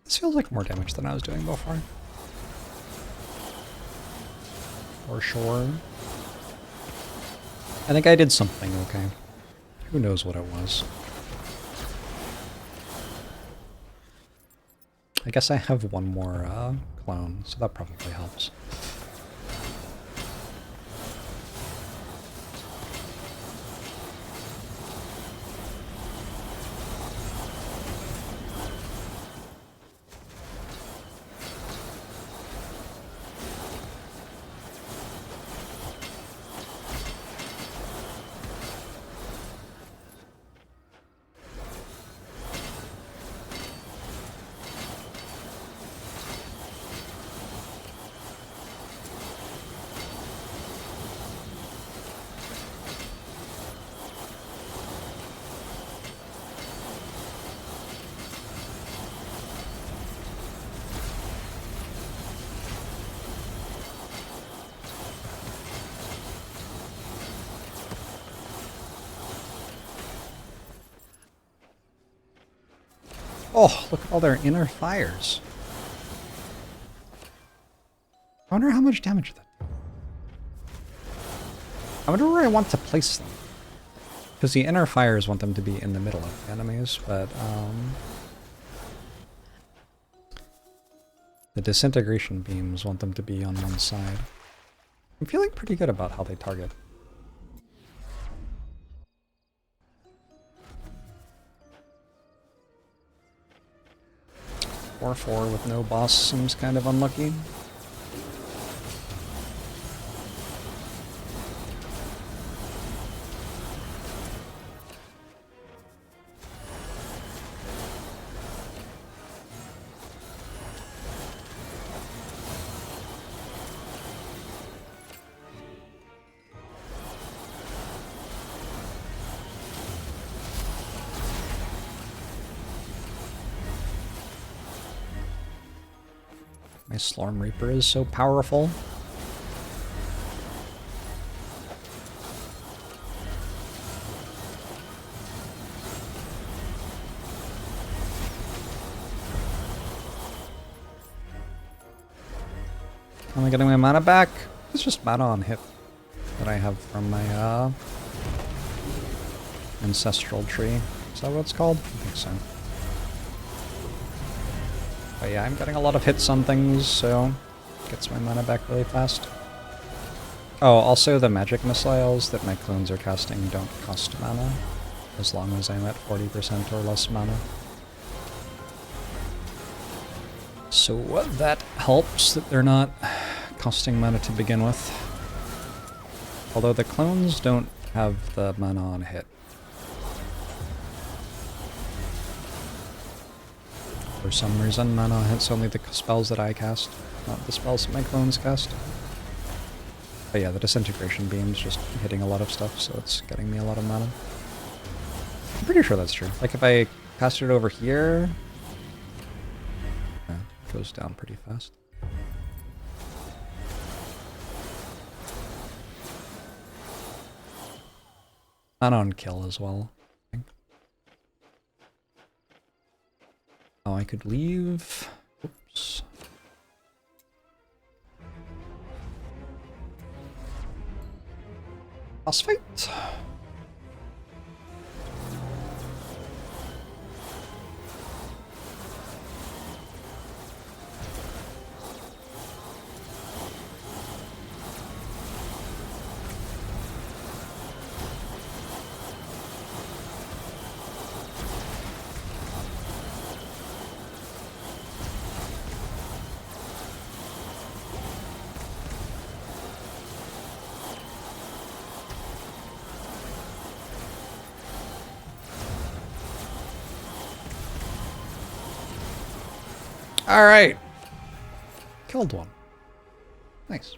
This feels like more damage than I was doing before. For sure. I think I did something okay. Who knows what it was. I guess I have one more clone, so that probably helps. Oh, look at all their inner fires. I wonder how much damage that do. I wonder where I want to place them. Because the inner fires want them to be in the middle of the enemies, but the disintegration beams want them to be on one side. I'm feeling pretty good about how they target. 4-4 with no boss seems kind of unlucky. My Slorm Reaper is so powerful. Am I getting my mana back? It's just mana on hit that I have from my ancestral tree. Is that what it's called? I think so. But yeah, I'm getting a lot of hits on things, so gets my mana back really fast. Oh, also the magic missiles that my clones are casting don't cost mana, as long as I'm at 40% or less mana. So that helps that they're not costing mana to begin with. Although the clones don't have the mana on hit. For some reason, mana on hit's only the spells that I cast, not the spells that my clones cast. But yeah, the disintegration beam's just hitting a lot of stuff, so it's getting me a lot of mana. I'm pretty sure that's true. Like if I cast it over here, yeah, it goes down pretty fast. Not on kill as well, I think. Oh, I could leave. Oops. Boss fight. All right. Killed one. Nice.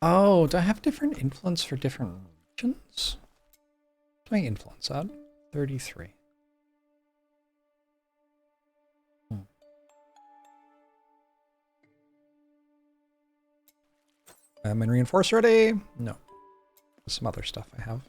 Oh, do I have different influence for different regions? What's my influence at? 33. Am I reinforced ready? No. Some other stuff I have.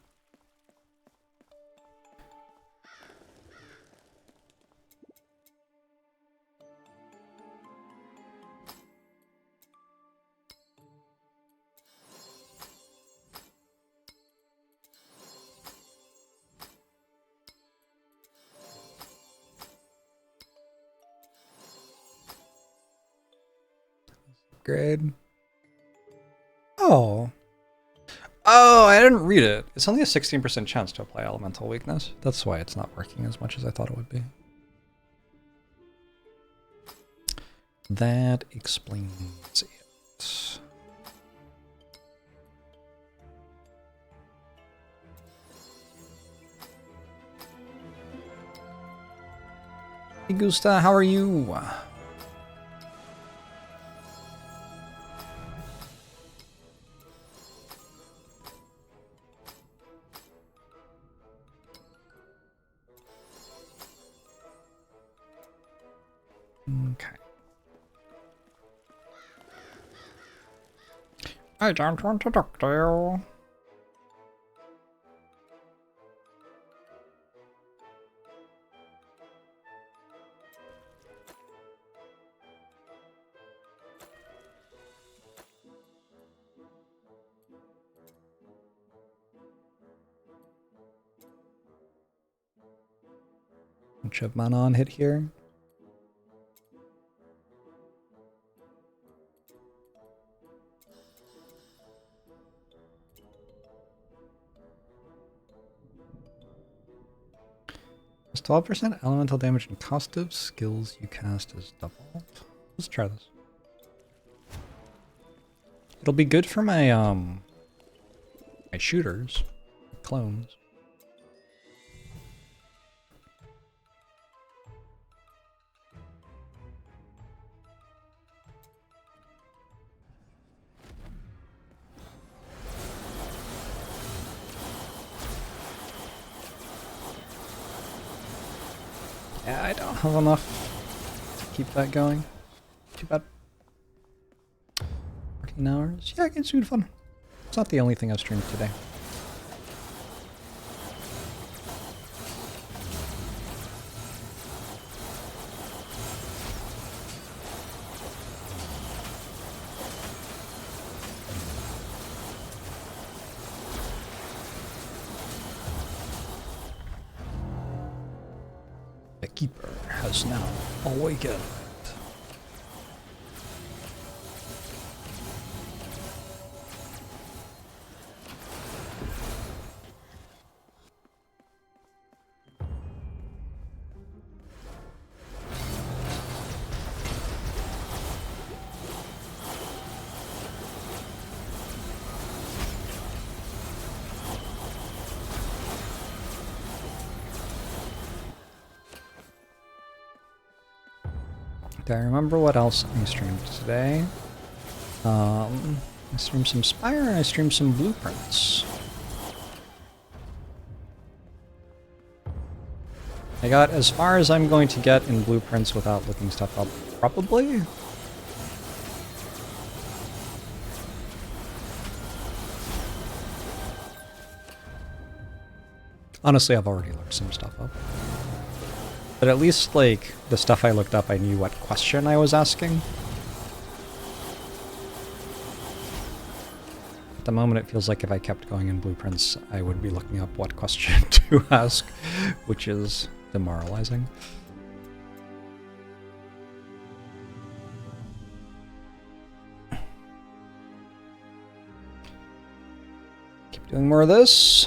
Grade. Oh. Oh, I didn't read it. It's only a 16% chance to apply elemental weakness. That's why it's not working as much as I thought it would be. That explains it. Hey Gusta, how are you? Okay. I don't want to talk to you. Bunch of mana on hit here. It's 12% elemental damage and cost of skills you cast is doubled. Let's try this. It'll be good for my my shooters, clones. Yeah, I don't have enough to keep that going. Too bad. 14 hours? Yeah, it's good fun. It's not the only thing I've streamed today. The keeper has now awakened. Do I remember what else I streamed today? I streamed some Spire and I streamed some Blueprints. I got as far as I'm going to get in Blueprints without looking stuff up, probably? Honestly, I've already looked some stuff up. But at least, like, the stuff I looked up, I knew what question I was asking. At the moment, it feels like if I kept going in Blueprints, I would be looking up what question to ask, which is demoralizing. Keep doing more of this.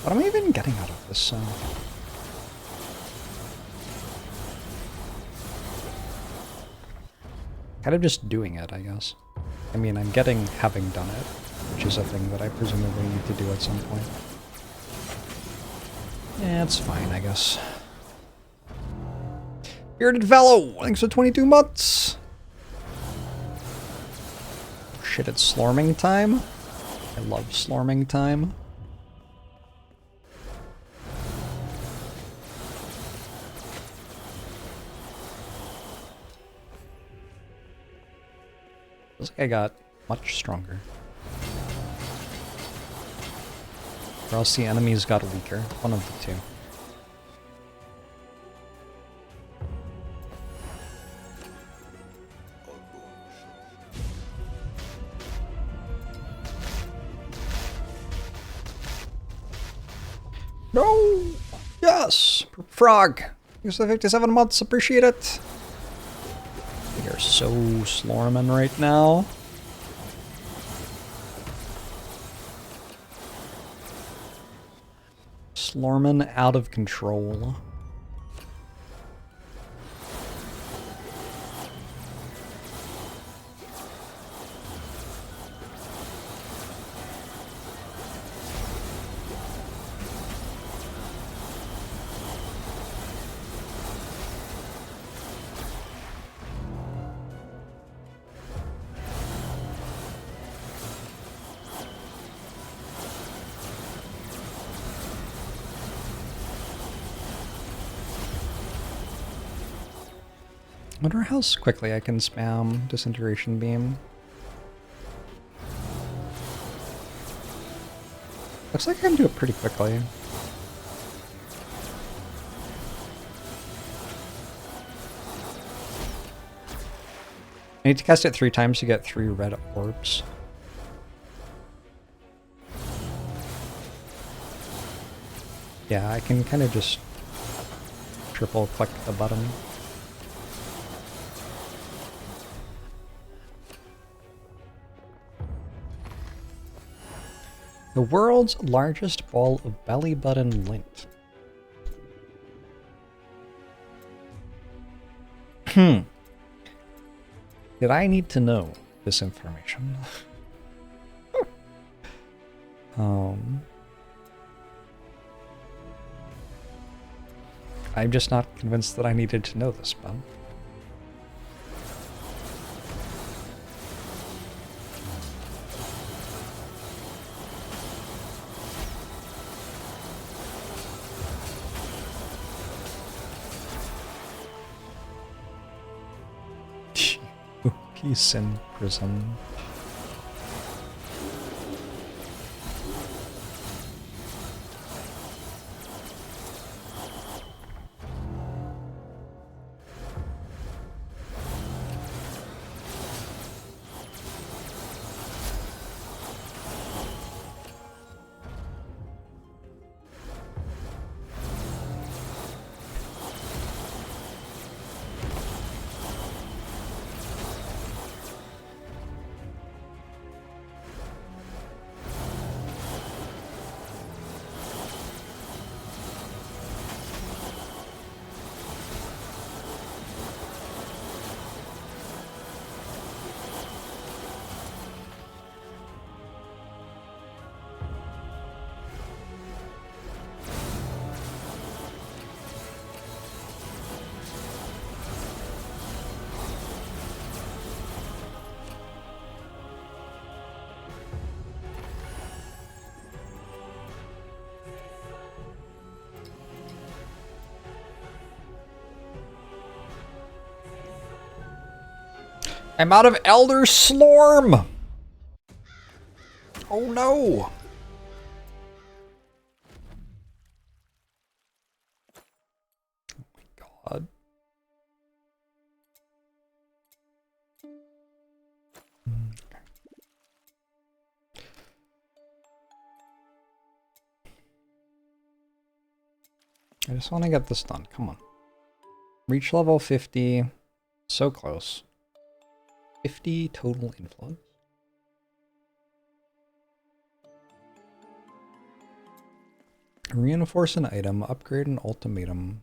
What am I even getting out of this? Kind of just doing it, I guess. I mean, I'm getting having done it, which is a thing that I presumably need to do at some point. Yeah, it's fine, I guess. Bearded Fellow, thanks for 22 months! Shit, it's Slorming time? I love Slorming time. Feels like I got much stronger. Or else the enemies got weaker. One of the two. No! Yes! Frog! Thanks for 57 months, appreciate it! We are so Slorman right now. Slorman out of control. I wonder how quickly I can spam Disintegration Beam. Looks like I can do it pretty quickly. I need to cast it 3 times to get 3 red orbs. Yeah, I can kind of just triple click the button. The world's largest ball of belly button lint. Did I need to know this information? I'm just not convinced that I needed to know this, but... He's in prison. I'm out of Elder Slorm! Oh no! Oh my god. I just want to get this done. Come on. Reach level 50. So close. 50 total influence. Reinforce an item. Upgrade an ultimatum.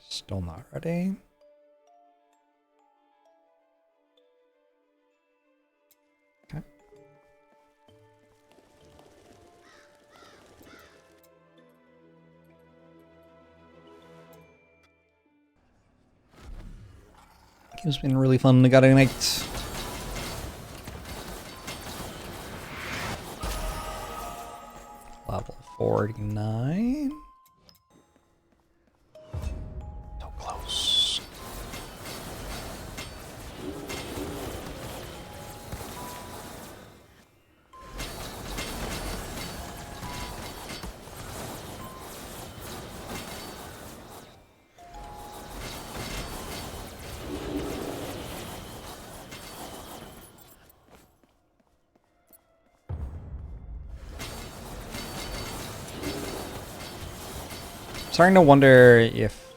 Still not ready. Okay. It's been really fun to get a night. Level 49. So close. Starting to wonder if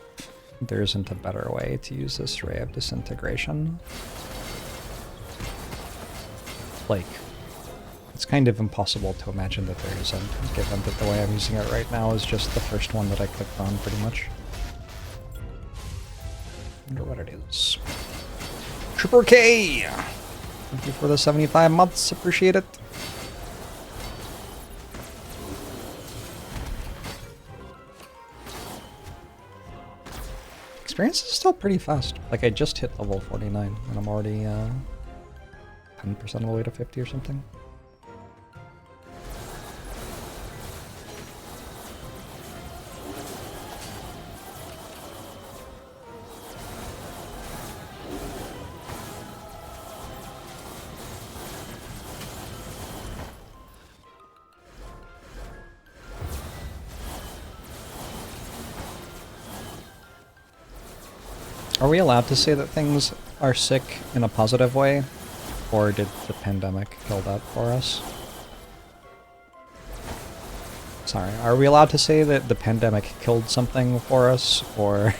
there isn't a better way to use this Ray of Disintegration. Like, it's kind of impossible to imagine that there isn't, given that the way I'm using it right now is just the first one that I clicked on, pretty much. Wonder what it is. Triple K! Thank you for the 75 months, appreciate it. Experience is still pretty fast. Like, I just hit level 49, and I'm already 10% of the way to 50 or something. Are we allowed to say that things are sick in a positive way? Or did the pandemic kill that for us? Sorry, are we allowed to say that the pandemic killed something for us, or...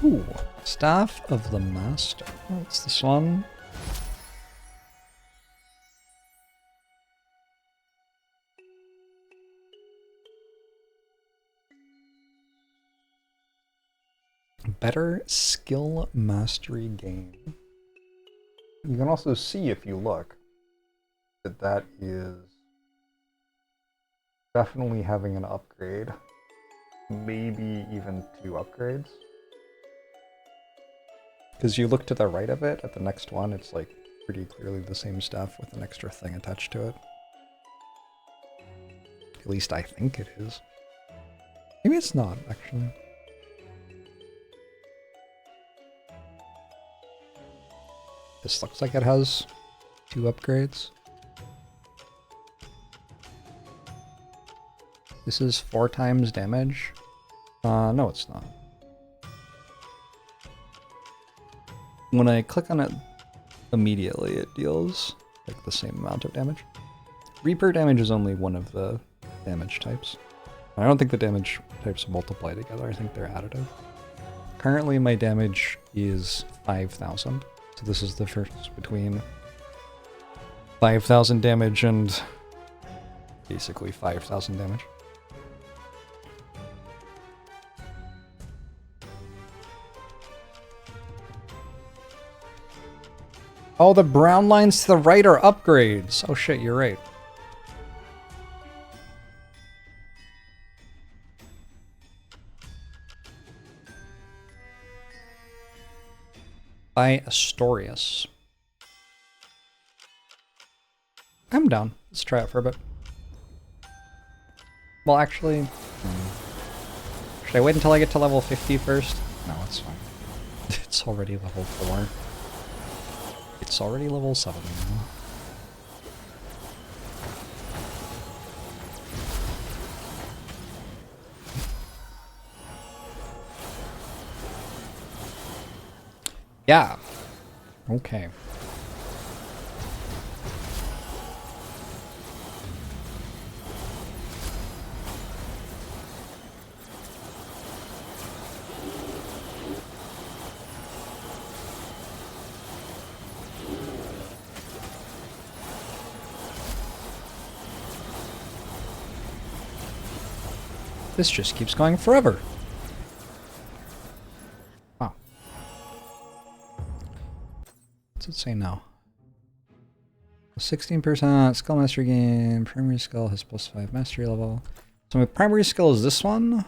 Ooh, Staff of the Master. What's this one? Better skill mastery gain. You can also see, if you look, that that is definitely having an upgrade. Maybe even 2 upgrades. Because you look to the right of it, at the next one, it's like pretty clearly the same stuff with an extra thing attached to it. At least I think it is. Maybe it's not, actually. This looks like it has 2 upgrades. This is 4 times damage. No, it's not. When I click on it immediately, it deals like the same amount of damage. Reaper damage is only one of the damage types. I don't think the damage types multiply together, I think they're additive. Currently my damage is 5,000, so this is the difference between 5,000 damage and basically 5,000 damage. Oh, the brown lines to the right are upgrades. Oh shit, you're right. by Astorius. I'm down. Let's try it for a bit. Well, actually, should I wait until I get to level 50 first? No, it's fine. It's already level 4. It's already level 7 now. Yeah. Okay. This just keeps going forever. Wow. What's it say now? 16% skill mastery gain. Primary skill has +5 mastery level. So my primary skill is this one.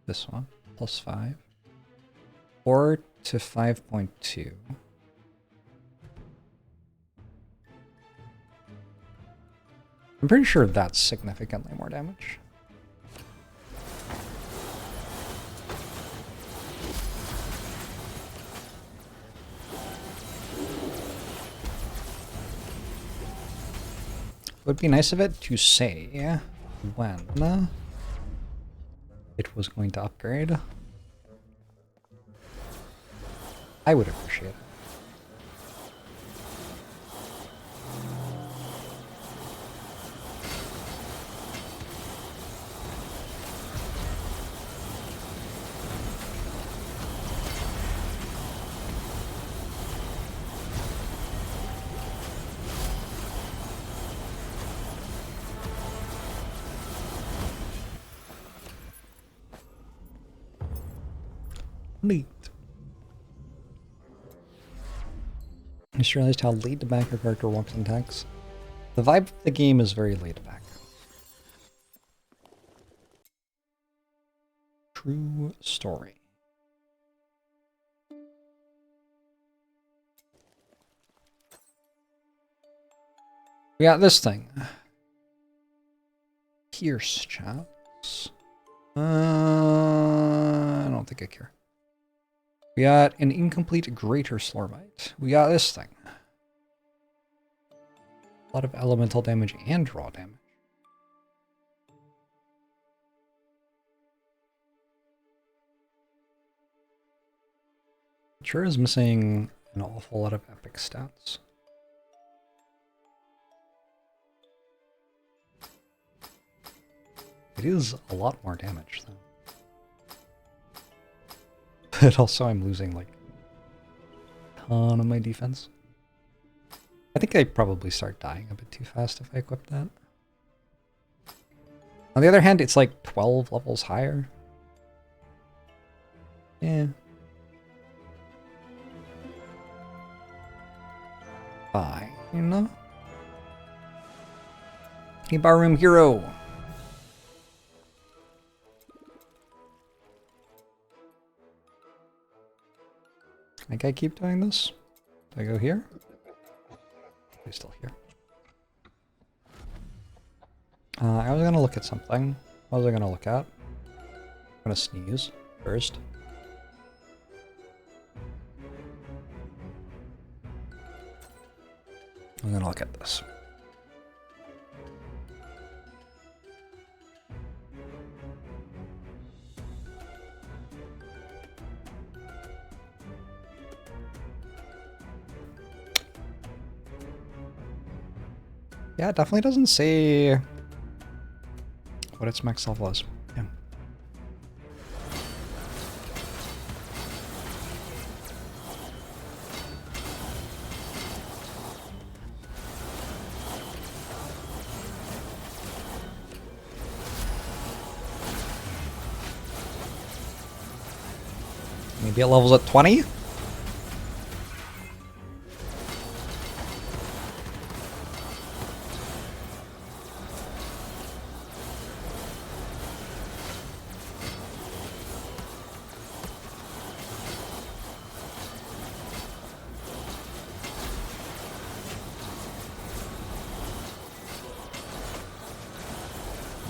This one. +5. 4 to 5.2. I'm pretty sure that's significantly more damage. It would be nice of it to say when it was going to upgrade. I would appreciate it. Neat. I just realized how laid back your character walks and attacks. The vibe of the game is very laid back. True story. We got this thing. Pierce, chaps. I don't think I care. We got an incomplete greater Slormite. We got this thing. A lot of elemental damage and raw damage. It sure is missing an awful lot of epic stats. It is a lot more damage, though. But also I'm losing, like, a ton of my defense. I think I'd probably start dying a bit too fast if I equip that. On the other hand, it's like 12 levels higher. Yeah. Fine, you know? Hey, Barroom Hero! I think I keep doing this. Do I go here? He's still here. I was gonna look at something. What was I gonna look at? I'm gonna sneeze first. I'm gonna look at this. Yeah, it definitely doesn't say what its max level is. Yeah. Maybe it levels at 20?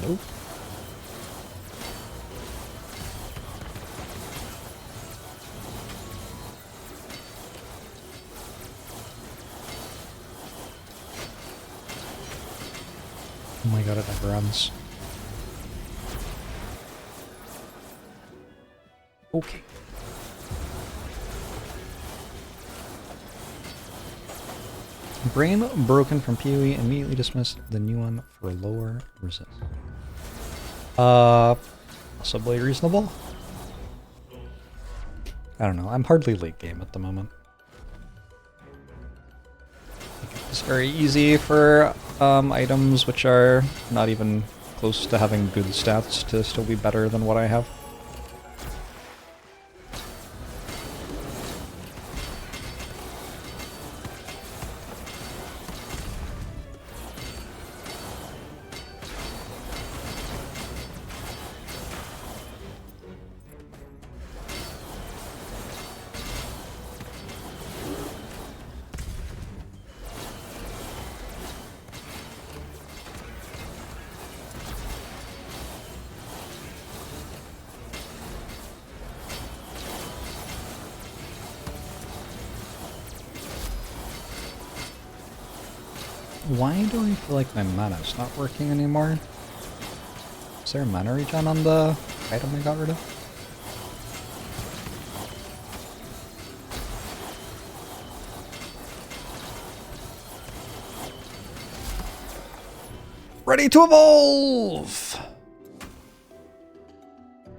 Nope. Oh my god, it never runs. Okay. Brain broken from PoE, immediately dismissed the new one for lower resist. Possibly reasonable? I don't know, I'm hardly late game at the moment. It's very easy for items which are not even close to having good stats to still be better than what I have. Why do I feel like my mana's not working anymore? Is there a mana regen on the item I got rid of? Ready to evolve!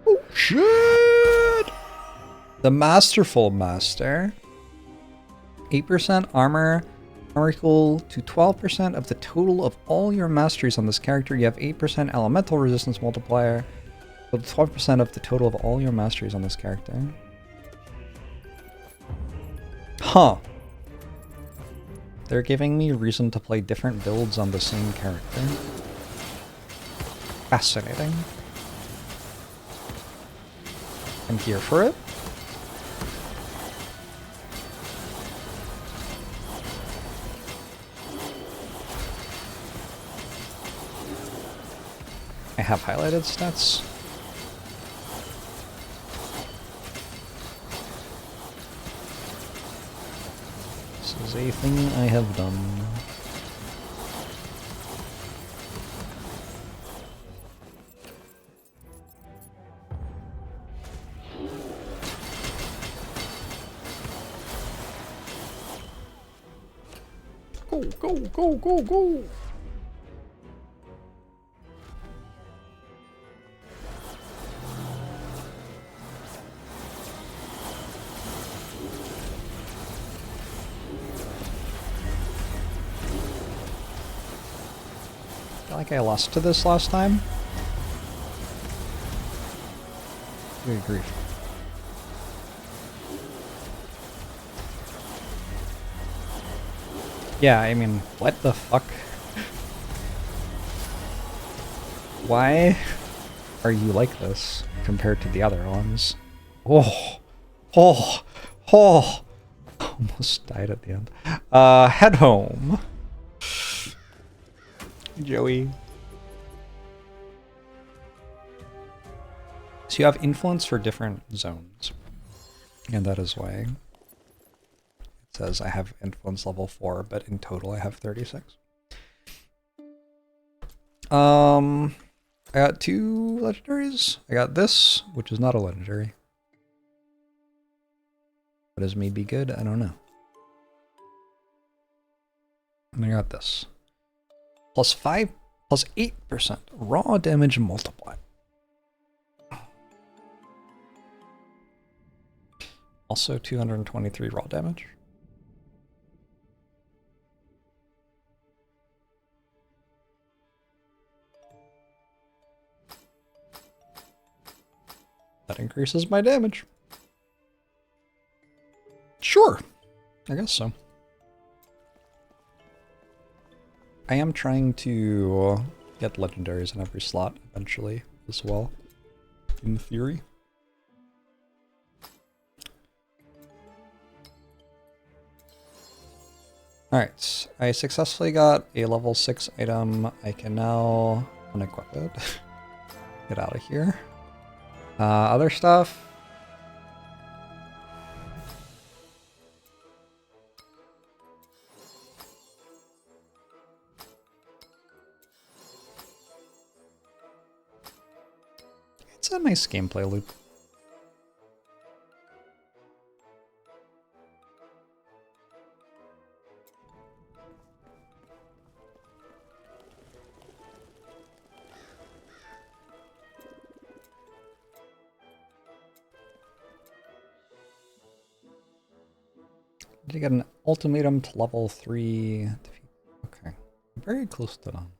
Oh shit! The Masterful Master. 8% armor. Are equal to 12% of the total of all your masteries on this character. You have 8% elemental resistance multiplier, but 12% of the total of all your masteries on this character. Huh. They're giving me reason to play different builds on the same character. Fascinating. I'm here for it. I have highlighted stats. This is a thing I have done. Go, go, go, go, go! I feel like I lost to this last time. Good grief. Yeah, I mean, what the fuck? Why are you like this compared to the other ones? Oh, oh, oh! Almost died at the end. Head home. Joey. So you have influence for different zones. And that is why it says I have influence level 4, but in total I have 36. I got 2 legendaries. I got this, which is not a legendary. What does maybe good? I don't know. And I got this. Plus 5, plus 8% raw damage multiply. Also 223 raw damage. That increases my damage. Sure, I guess so. I am trying to get legendaries in every slot eventually as well, in theory. Alright, I successfully got a level 6 item. I can now Unequip it. Get out of here. Other stuff. It's a nice gameplay loop. Did you get an ultimatum to level 3? Okay, very close to done.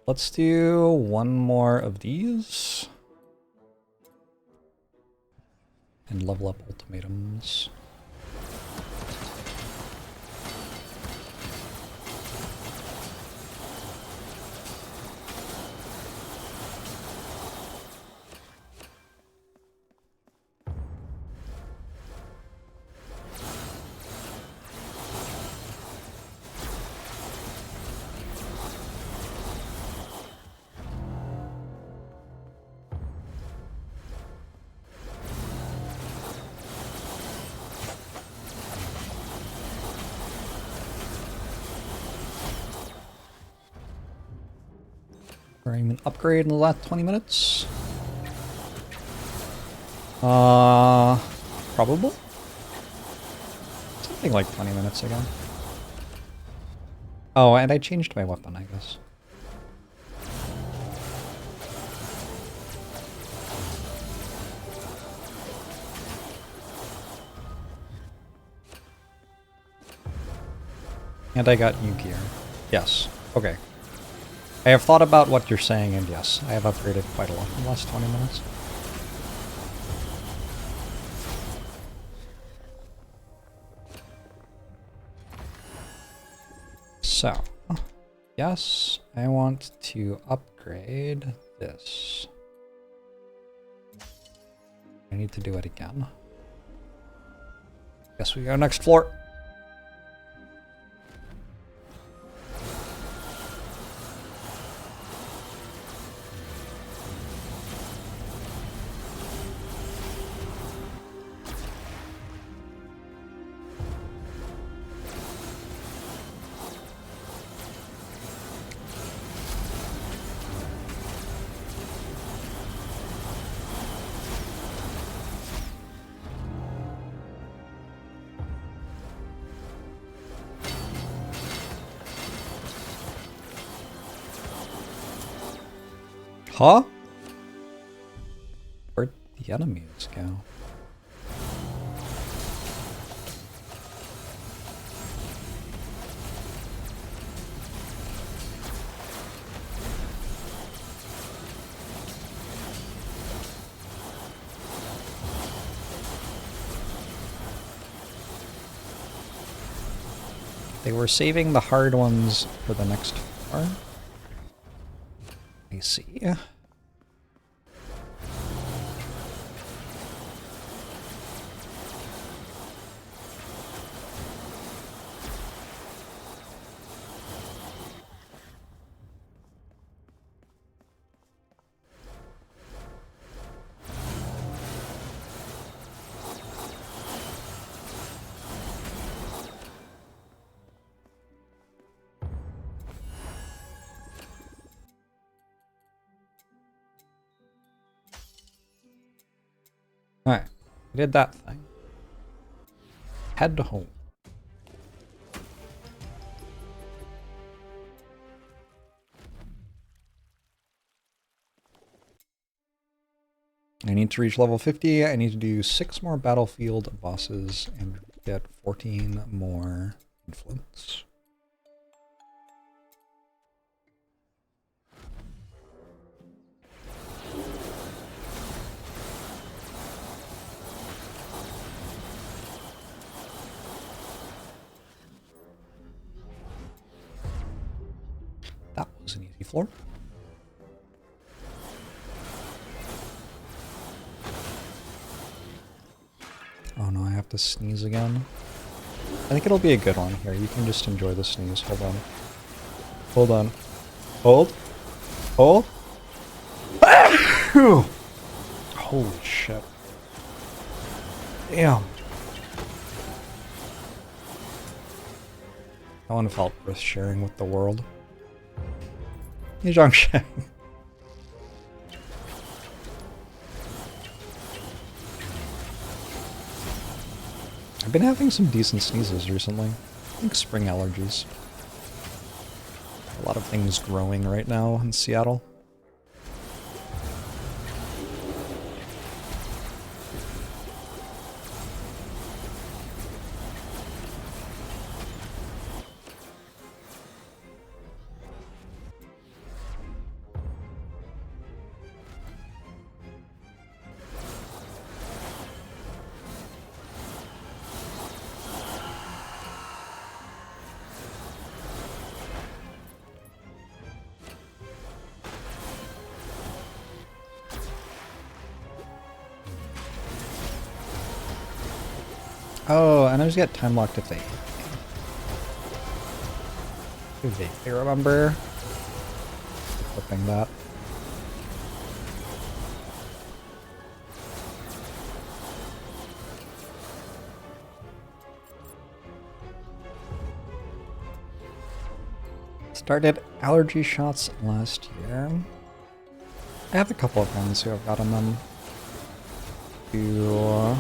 Let's do one more of these. And level up ultimatums. An upgrade in the last 20 minutes? Probable? Something like 20 minutes ago. Oh, and I changed my weapon, I guess. And I got new gear. Yes. Okay. I have thought about what you're saying, and yes, I have upgraded quite a lot in the last 20 minutes. So, yes, I want to upgrade this. I need to do it again. Guess we go next floor. Huh? Where'd the enemies go? They were saving the hard ones for the next floor. I see. Alright, we did that thing. Head home. I need to reach level 50. I need to do 6 more battlefield bosses and get 14 more influence. That was an easy floor. Oh no, I have to sneeze again. I think it'll be a good one here. You can just enjoy the sneeze. Hold on. Hold on. Hold. Hold. Holy shit. Damn. That one felt worth sharing with the world. Hey, Zhangsheng. I've been having some decent sneezes recently. I think spring allergies. A lot of things growing right now in Seattle. Oh, and I just get time locked if they vaguely remember flipping that. Started allergy shots last year. I have a couple of friends who have gotten them. Who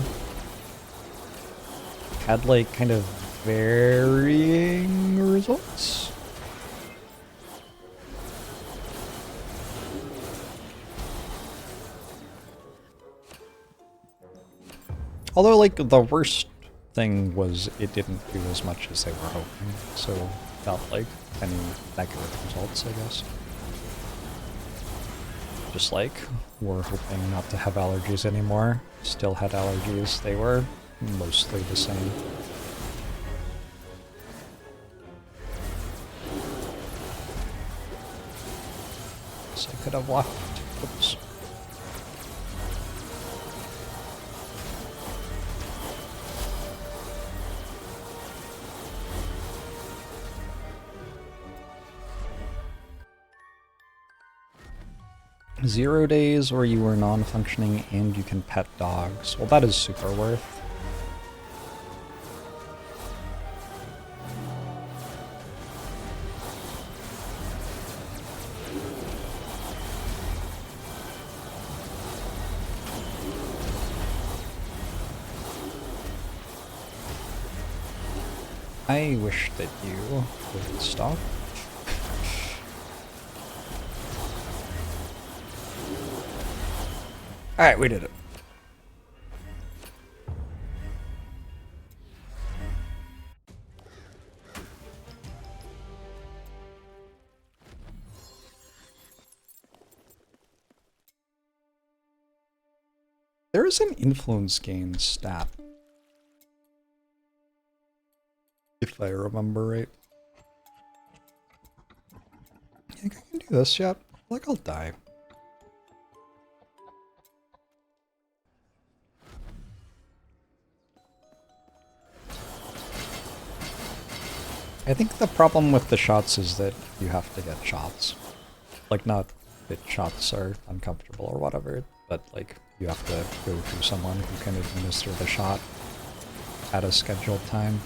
had like kind of varying results. Although like the worst thing was it didn't do as much as they were hoping, so without like any negative results, I guess. Just like, we're hoping not to have allergies anymore. Still had allergies, they were mostly the same. So I could have left. Oops. Zero days where you were non-functioning and you can pet dogs. Well, that is super worth. I wish that you would stop. Alright, we did it. There is an influence gain stat. If I remember right. I think I can do this yet. Like I'll die. I think the problem with the shots is that you have to get shots. Like, not that shots are uncomfortable or whatever, but like, you have to go through someone who can administer the shot at a scheduled time.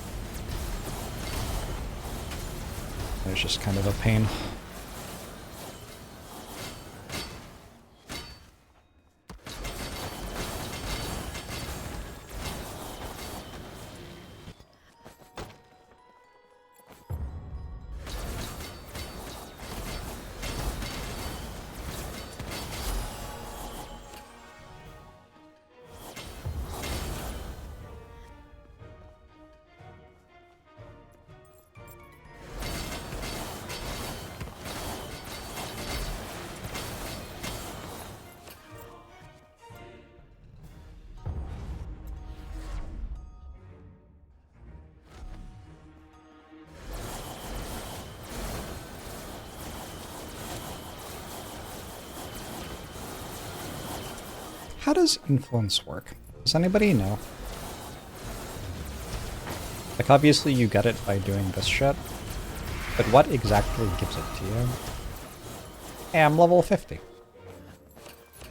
And it's just kind of a pain. How does influence work? Does anybody know? Like, obviously you get it by doing this shit, but what exactly gives it to you? Hey, I'm level 50.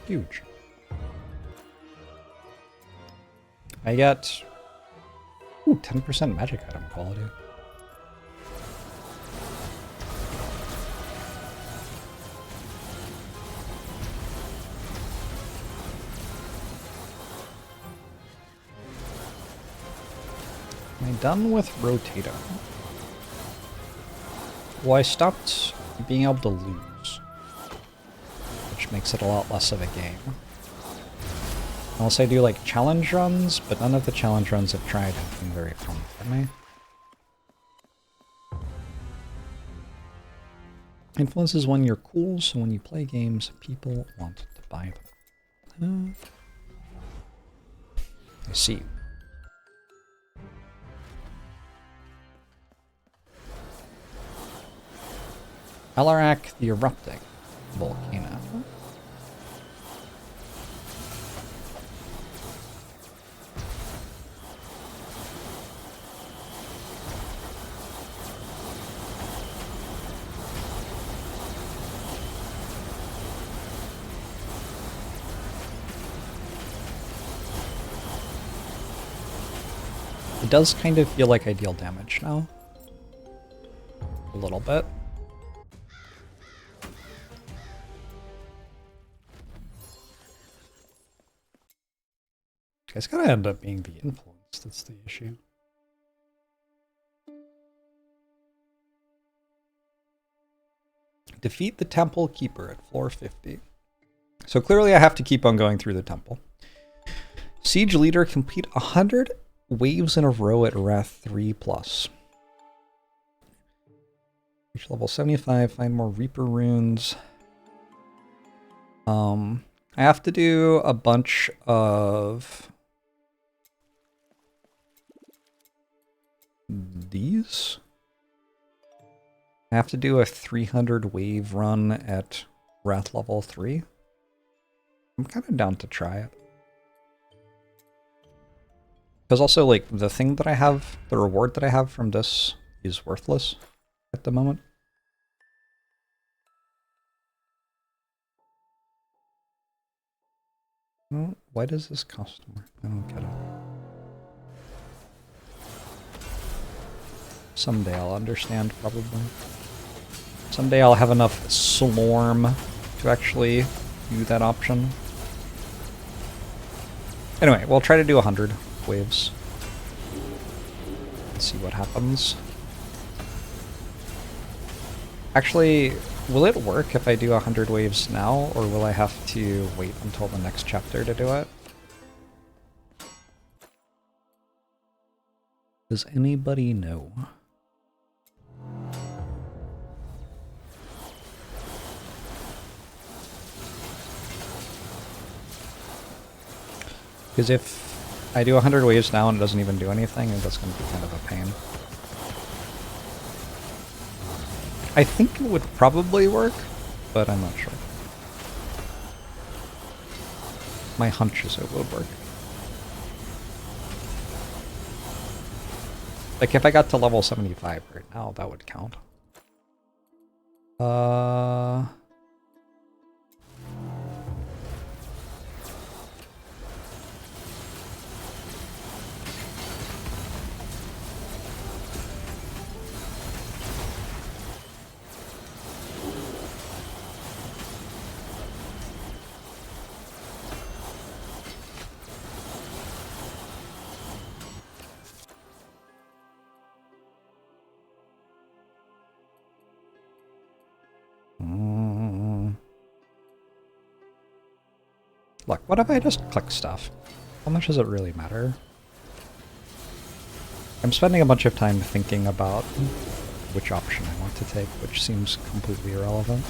Huge. I get 10% magic item quality. Am I done with rotating? Well, I stopped being able to lose, which makes it a lot less of a game. Unless I do like challenge runs, but none of the challenge runs I've tried have been very fun for me. Influence is when you're cool, so when you play games, people want to buy them. I see. Alarak the Erupting Volcano. It does kind of feel like I deal damage now. A little bit. It's gotta end up being the influence that's the issue. Defeat the Temple Keeper at floor 50. So clearly I have to keep on going through the temple. Siege Leader, complete 100 waves in a row at Wrath 3+. Reach level 75, find more Reaper runes. I have to do a bunch of these. I have to do a 300 wave run at Wrath level 3. I'm kind of down to try it. Because also, like, the thing that I have, the reward that I have from this is worthless at the moment. Oh, why does this cost more? I don't get it. Someday I'll understand, probably. Someday I'll have enough Slorm to actually do that option. Anyway, we'll try to do 100 waves. Let's see what happens. Actually, will it work if I do 100 waves now, or will I have to wait until the next chapter to do it? Does anybody know? Because if I do 100 waves now and it doesn't even do anything, that's going to be kind of a pain. I think it would probably work, but I'm not sure. My hunch is it would work. Like if I got to level 75 right now, that would count. Look, what if I just click stuff? How much does it really matter? I'm spending a bunch of time thinking about which option I want to take, which seems completely irrelevant.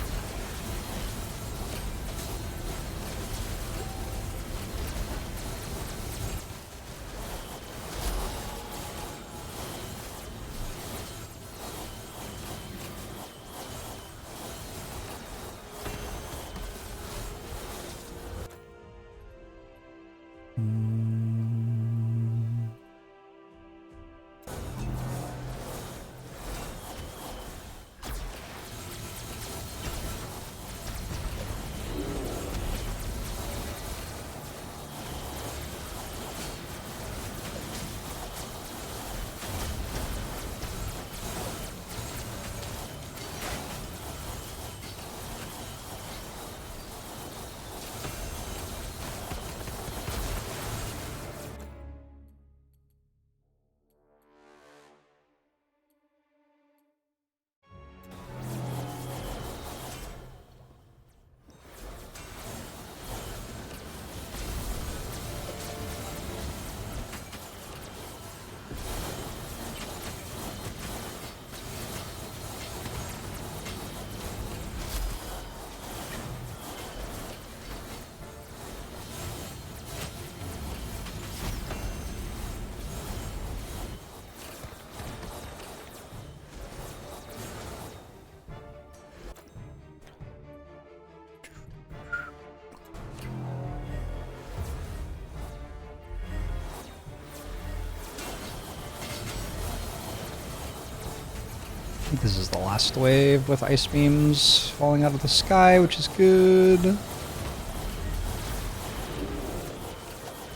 think this is the last wave with ice beams falling out of the sky, which is good.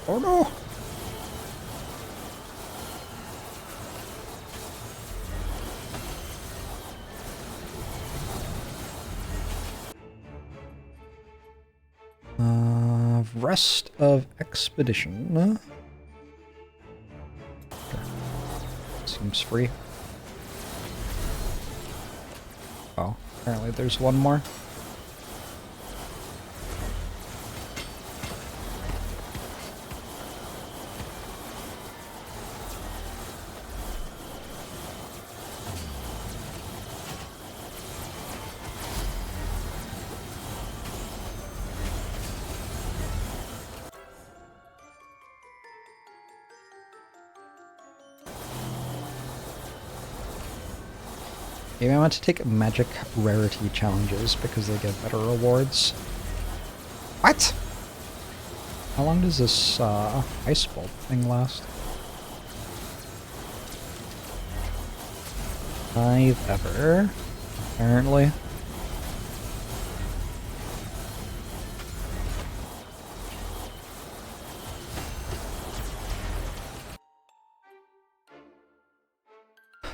Oh no! Rest of expedition. Seems free. Oh, apparently there's one more. Maybe I want to take magic rarity challenges because they get better rewards. What? How long does this ice bolt thing last? 5 ever, apparently.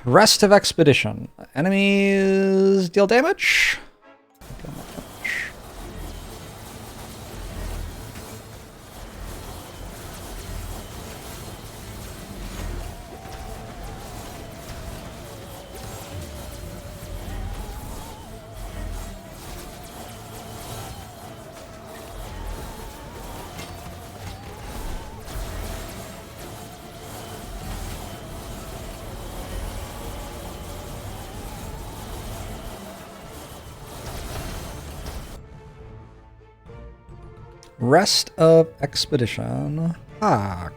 Rest of expedition. Enemies deal damage? Deal damage. Rest of expedition. Ah.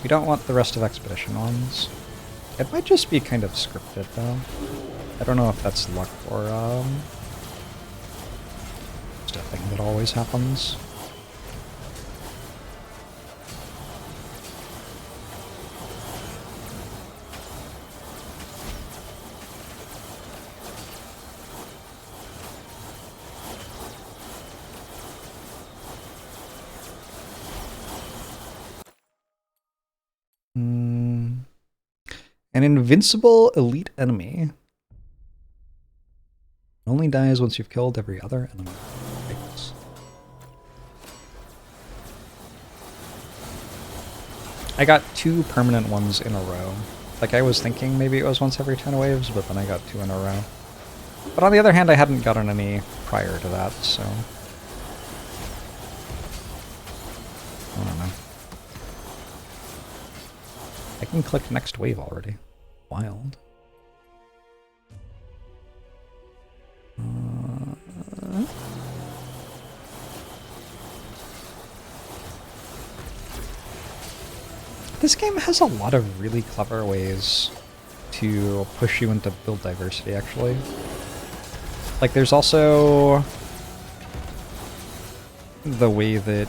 We don't want the rest of expedition ones. It might just be kind of scripted though. I don't know if that's luck or just a thing that always happens. An invincible elite enemy. Only dies once you've killed every other enemy. Thanks. I got 2 permanent ones in a row. Like I was thinking maybe it was once every 10 waves, but then I got 2 in a row. But on the other hand, I hadn't gotten any prior to that, so... I don't know. I can click next wave already. Wild. This game has a lot of really clever ways to push you into build diversity, actually. Like, there's also the way that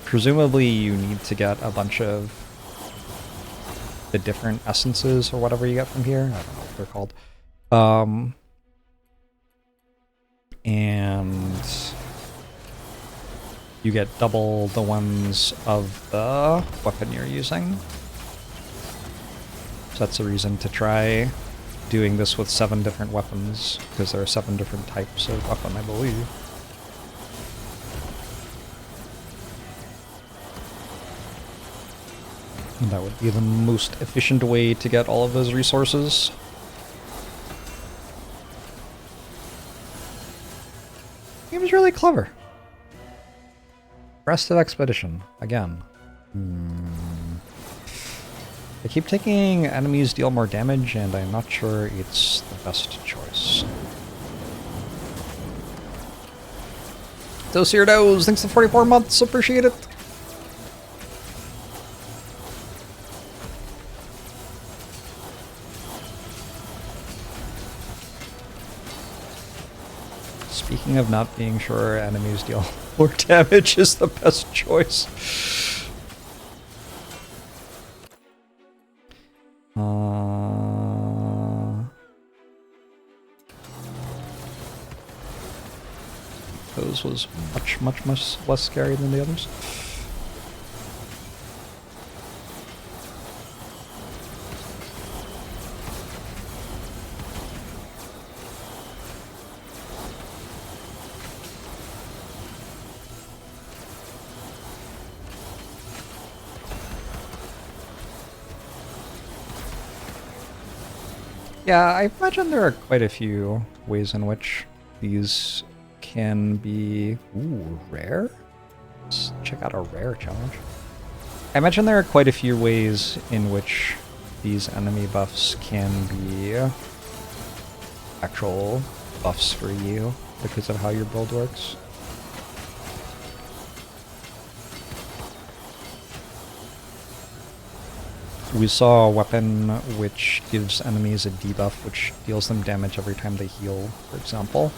presumably you need to get a bunch of the different essences or whatever you get from here. I don't know what they're called. And you get double the ones of the weapon you're using. So that's a reason to try doing this with 7 different weapons, because there are 7 different types of weapon, I believe. And that would be the most efficient way to get all of those resources. The game is really clever. Rest of expedition, again. I keep taking enemies deal more damage, and I'm not sure it's the best choice. Those Seardos, thanks for 44 months, appreciate it. Speaking of not being sure enemies deal more damage is the best choice. pose was much less scary than the others. Yeah, I imagine there are quite a few ways in which these can be rare. Let's check out a rare challenge. I imagine there are quite a few ways in which these enemy buffs can be actual buffs for you because of how your build works. We saw a weapon which gives enemies a debuff which deals them damage every time they heal, for example.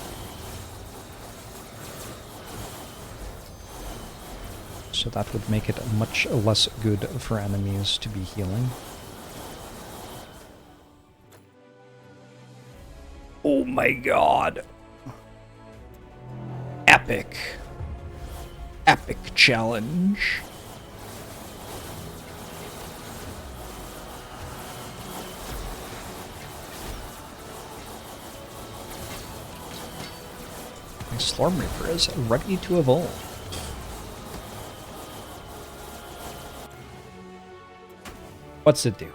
So that would make it much less good for enemies to be healing. Oh my god! Epic! Epic challenge! Slormancer is ready to evolve. What's it do?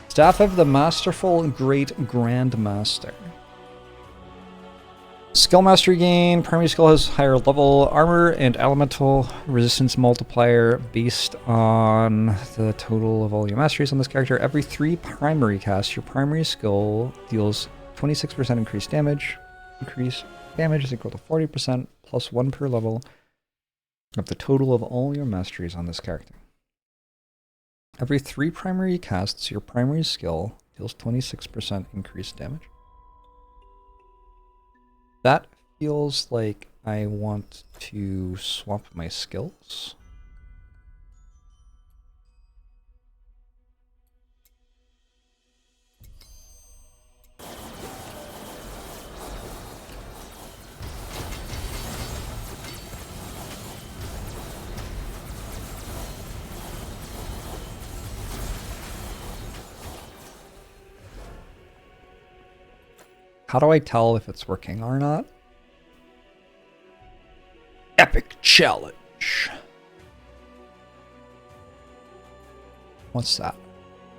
Staff of the Masterful Great Grandmaster. Skill mastery gain. Primary skill has higher level armor and elemental resistance multiplier based on the total of all your masteries on this character. Every 3 primary casts, your primary skill deals 26% increased damage. Increase damage is equal to 40% plus 1 per level of the total of all your masteries on this character. Every 3 primary casts, your primary skill deals 26% increased damage. That feels like I want to swap my skills. How do I tell if it's working or not? Epic challenge. What's that?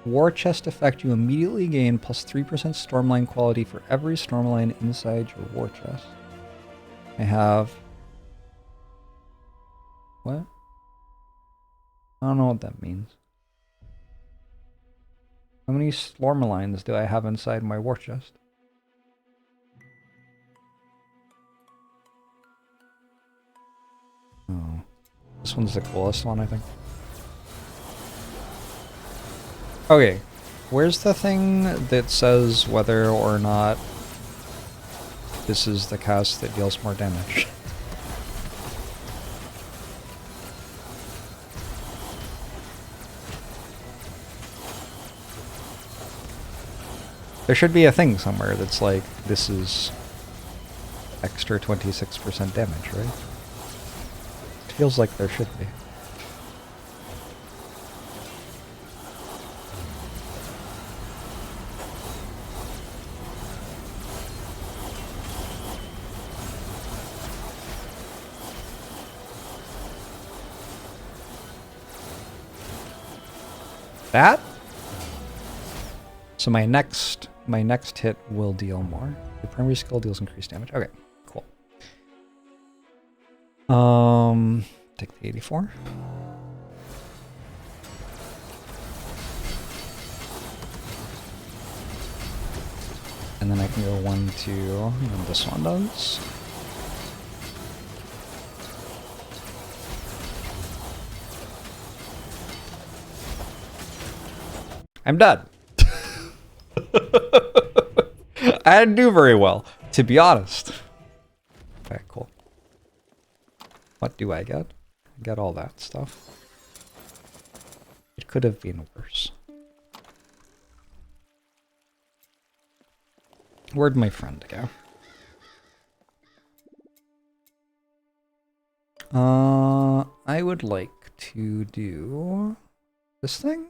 War chest effect. You immediately gain plus 3% Stormline quality for every Stormline inside your war chest. I have... What? I don't know what that means. How many Stormlines do I have inside my war chest? Oh, this one's the coolest one, I think. Okay, where's the thing that says whether or not this is the cast that deals more damage? There should be a thing somewhere that's like, this is extra 26% damage, right? It feels like there should be. That? So my next hit will deal more. The primary skill deals increased damage. Okay, cool. Take the 84. And then I can go 1, 2, and this one does. I'm done. I didn't do very well, to be honest. Okay, cool. What do I get? I get all that stuff. It could have been worse. Where'd my friend go? I would like to do this thing.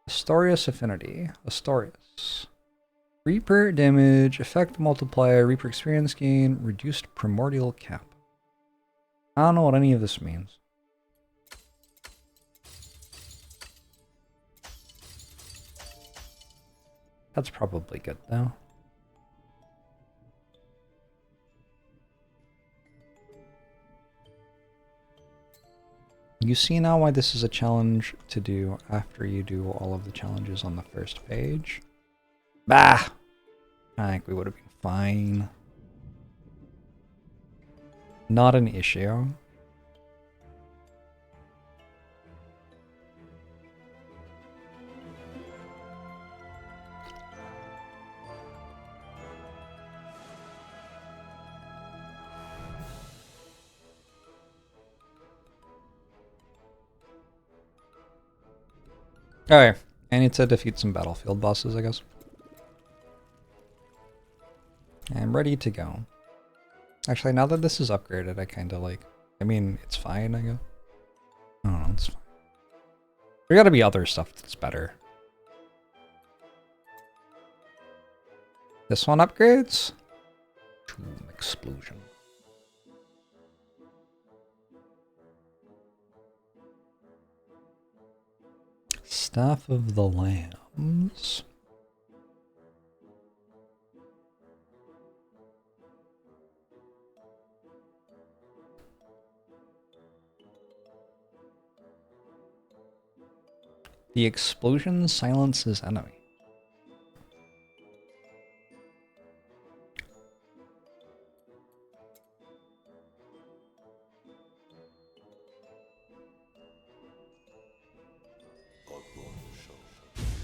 Astorius Affinity. Astorius. Reaper damage, effect multiplier, Reaper experience gain, reduced primordial cap. I don't know what any of this means. That's probably good though. You see now why this is a challenge to do after you do all of the challenges on the first page? Bah! I think we would have been fine. Not an issue. Alright, I need to defeat some battlefield bosses, I guess. I'm ready to go. Actually, now that this is upgraded, I kind of like... I mean, it's fine, I guess. I don't know, it's fine. There gotta be other stuff that's better. This one upgrades? Tomb Explosion. Staff of the Lambs. The explosion silences enemy.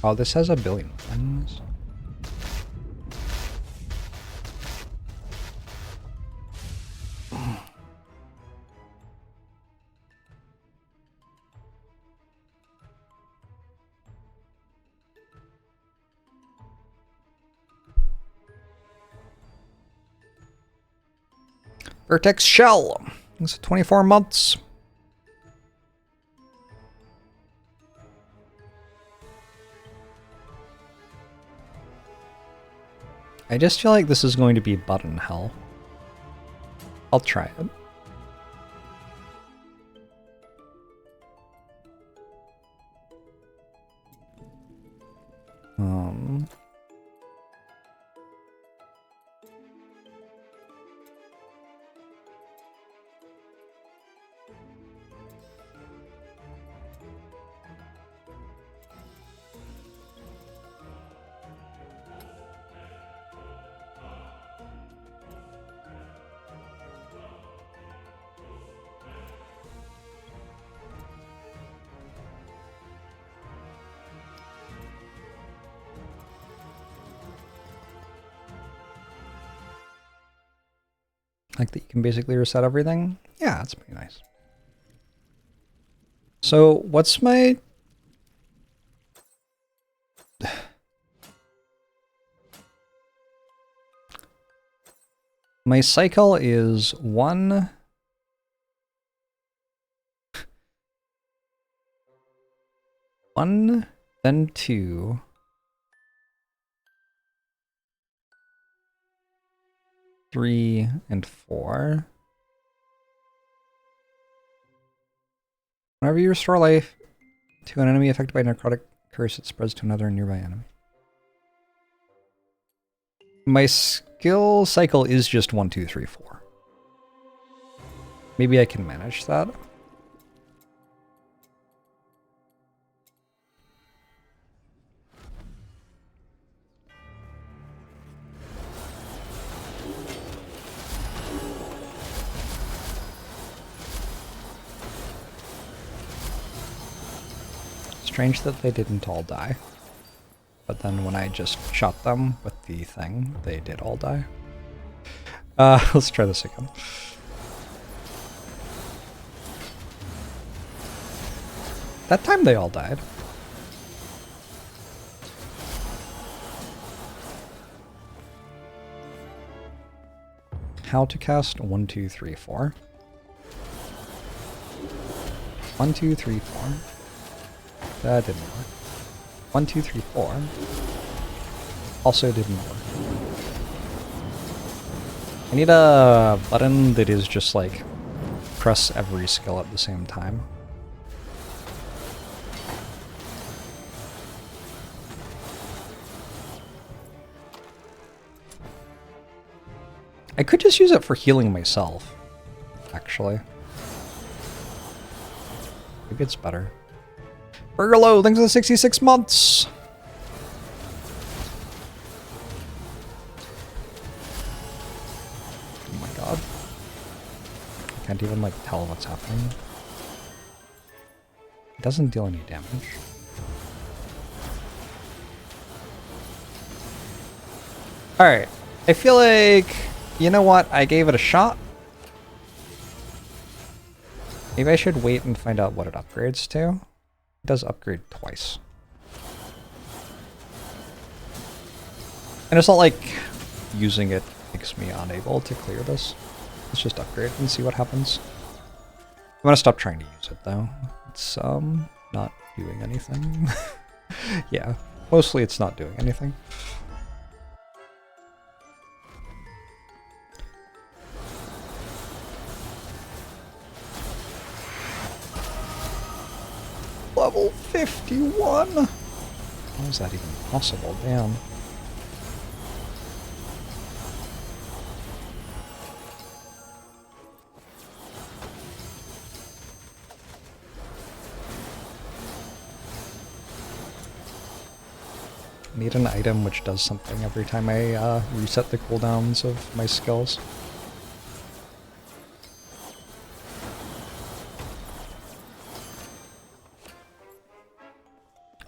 Oh, this has a billion weapons. Vertex Shell. It's 24 months. I just feel like this is going to be button hell. I'll try it. Like that you can basically reset everything? Yeah, that's pretty nice. So what's my... My cycle is 1... 1, then 2... 3 and 4. Whenever you restore life to an enemy affected by necrotic curse, it spreads to another nearby enemy. My skill cycle is just 1, 2, 3, 4. Maybe I can manage that. Strange that they didn't all die. But then when I just shot them with the thing, they did all die. Let's try this again. That time they all died. How to cast 1, 2, 3, 4. 1, 2, 3, 4. That didn't work. 1, 2, 3, 4. Also didn't work. I need a button that is just like press every skill at the same time. I could just use it for healing myself, actually. Maybe it's better. Burgerlo, thanks for the 66 months! Oh my god. I can't even, like, tell what's happening. It doesn't deal any damage. Alright. I feel like... You know what? I gave it a shot. Maybe I should wait and find out what it upgrades to. It does upgrade twice. And it's not like using it makes me unable to clear this. Let's just upgrade and see what happens. I'm gonna stop trying to use it though. It's not doing anything. Yeah, mostly it's not doing anything. Level 51! How is that even possible? Damn. Need an item which does something every time I reset the cooldowns of my skills.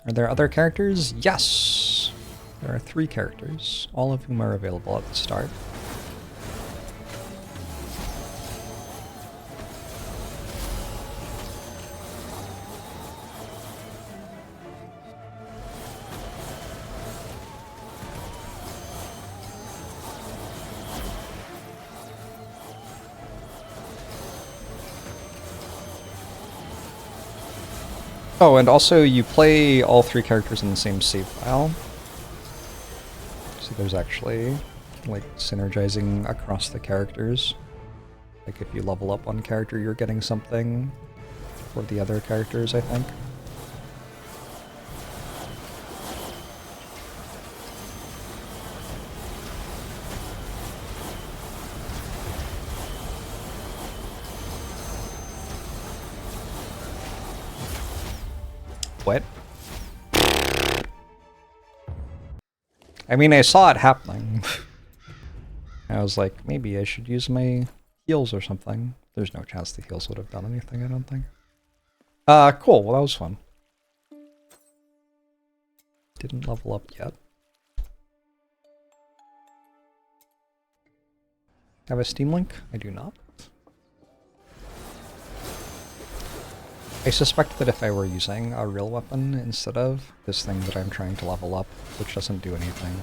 Are there other characters? Yes! There are 3 characters, all of whom are available at the start. Oh, and also you play all 3 characters in the same save file. So there's actually, like, synergizing across the characters. Like, if you level up one character, you're getting something for the other characters, I think. What? I mean, I saw it happening. I was like, maybe I should use my heals or something. There's no chance the heals would have done anything, I don't think. Cool. Well, that was fun. Didn't level up yet. Have a Steam Link? I do not. I suspect that if I were using a real weapon instead of this thing that I'm trying to level up, which doesn't do anything,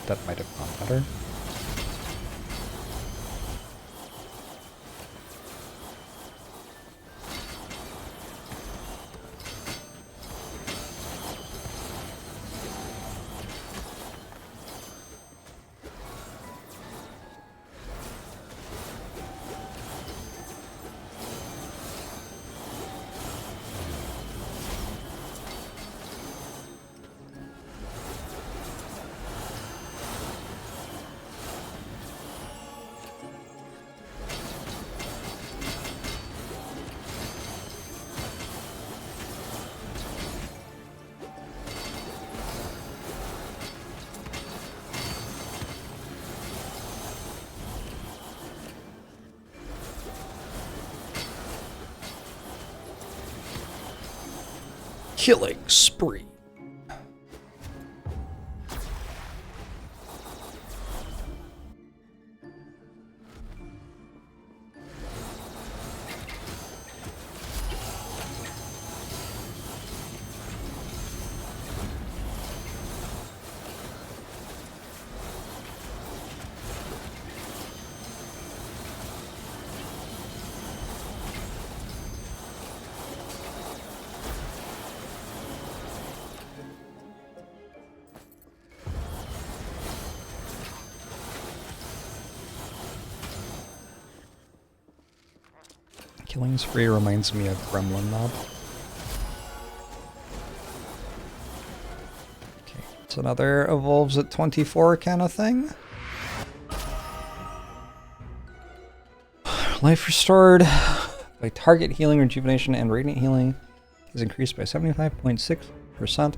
that might have gone better. Killing spree. Killing spree reminds me of Gremlin Mob. Okay, it's another evolves at 24 kind of thing. Life restored by target healing, rejuvenation, and radiant healing is increased by 75.6%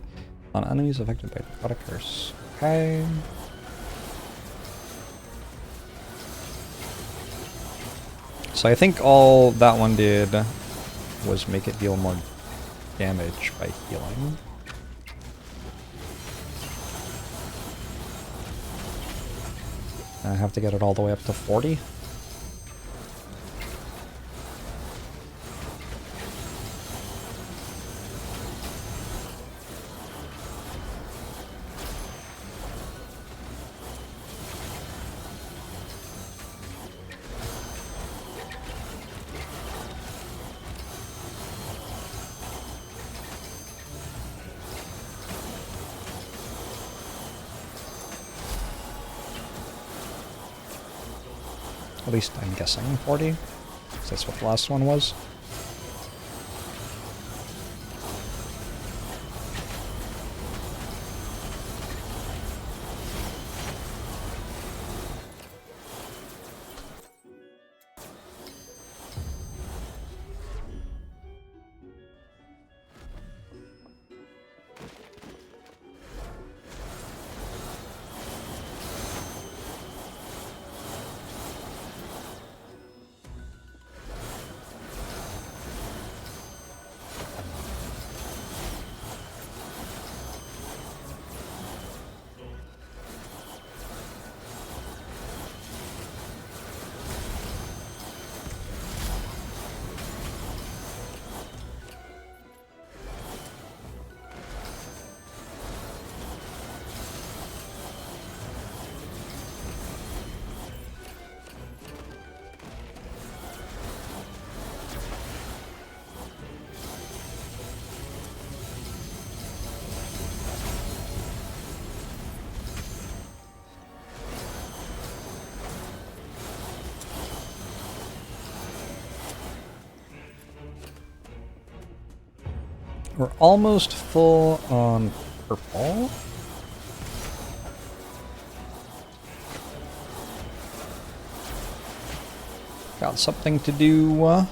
on enemies affected by Aquatic Curse. Okay. So I think all that one did was make it deal more damage by healing. I have to get it all the way up to 40. At least I'm guessing 40, because that's what the last one was. We're almost full on purple. Got something to do. I